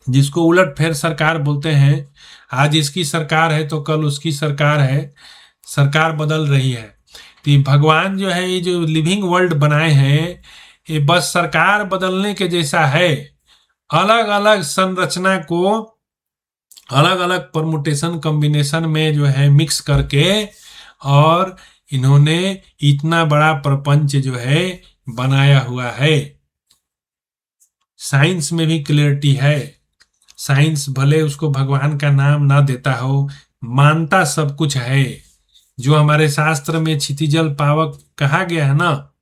जिसको उलट फेर सरकार बोलते हैं। आज इसकी सरकार है तो कल उसकी सरकार है, सरकार बदल रही है। तो ये भगवान जो है, ये जो लिविंग वर्ल्ड बनाए हैं, ये बस सरकार बदलने के जैसा है। अलग अलग संरचना को अलग अलग परमुटेशन कॉम्बिनेशन में जो है मिक्स करके, और इन्होंने इतना बड़ा प्रपंच जो है बनाया हुआ है। साइंस में भी क्लियरिटी है। साइंस भले उसको भगवान का नाम ना देता हो, मानता सब कुछ है। जो हमारे शास्त्र में क्षितिजल पावक कहा गया है ना,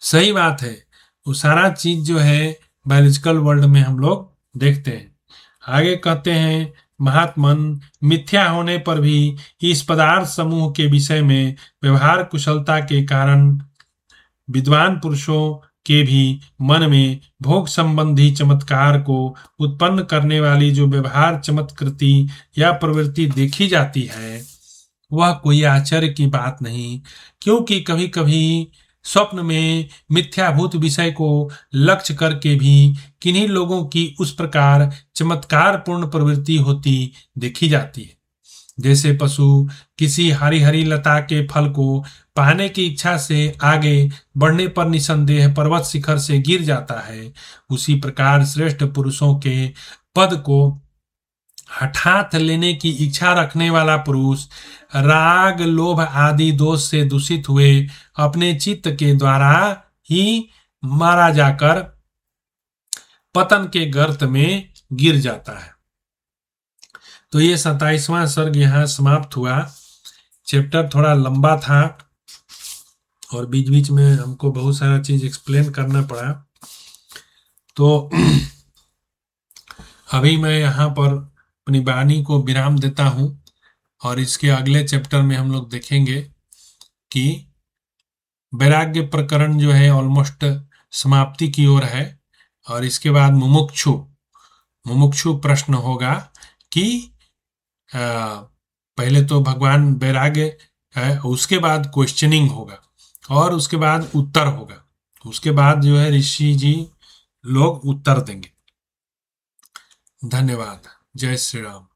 सही बात है। वो सारा चीज जो है बायोलॉजिकल वर्ल्ड में हम लोग देखते हैं। आगे कहते हैं, महात्मन, मिथ्या होने पर भी इस पदार्थ समूह के विषय में व्यवहार कुशलता के कारण विद्वान पुरुषों के भी मन में भोग संबंधी चमत्कार को उत्पन्न करने वाली जो व्यवहार चमत्कृति या प्रवृत्ति देखी जाती है, वह कोई आश्चर्य की बात नहीं, क्योंकि कभी कभी स्वप्न में मिथ्याभूत विषय को लक्ष्य करके भी किन्हीं लोगों की उस प्रकार चमत्कार पूर्ण प्रवृत्ति होती देखी जाती है। जैसे पशु किसी हरी हरी लता के फल को पाने की इच्छा से आगे बढ़ने पर निसंदेह पर्वत शिखर से गिर जाता है, उसी प्रकार श्रेष्ठ पुरुषों के पद को हठात लेने की इच्छा रखने वाला पुरुष राग, लोभ आदि दोष से दूषित हुए अपने चित्त के द्वारा ही मारा जाकर पतन के गर्त में गिर जाता है। तो ये 27वां सर्ग यहाँ समाप्त हुआ। चैप्टर थोड़ा लंबा था और बीच बीच में हमको बहुत सारा चीज एक्सप्लेन करना पड़ा। तो अभी मैं यहाँ पर अपनी वाणी को विराम देता हूँ और इसके अगले चैप्टर में हम लोग देखेंगे कि वैराग्य प्रकरण जो है ऑलमोस्ट समाप्ति की ओर है, और इसके बाद मुमुक्षु प्रश्न होगा कि पहले तो भगवान वैराग्य है, उसके बाद क्वेश्चनिंग होगा और उसके बाद उत्तर होगा, उसके बाद जो है ऋषि जी लोग उत्तर देंगे। धन्यवाद। जय श्री राम।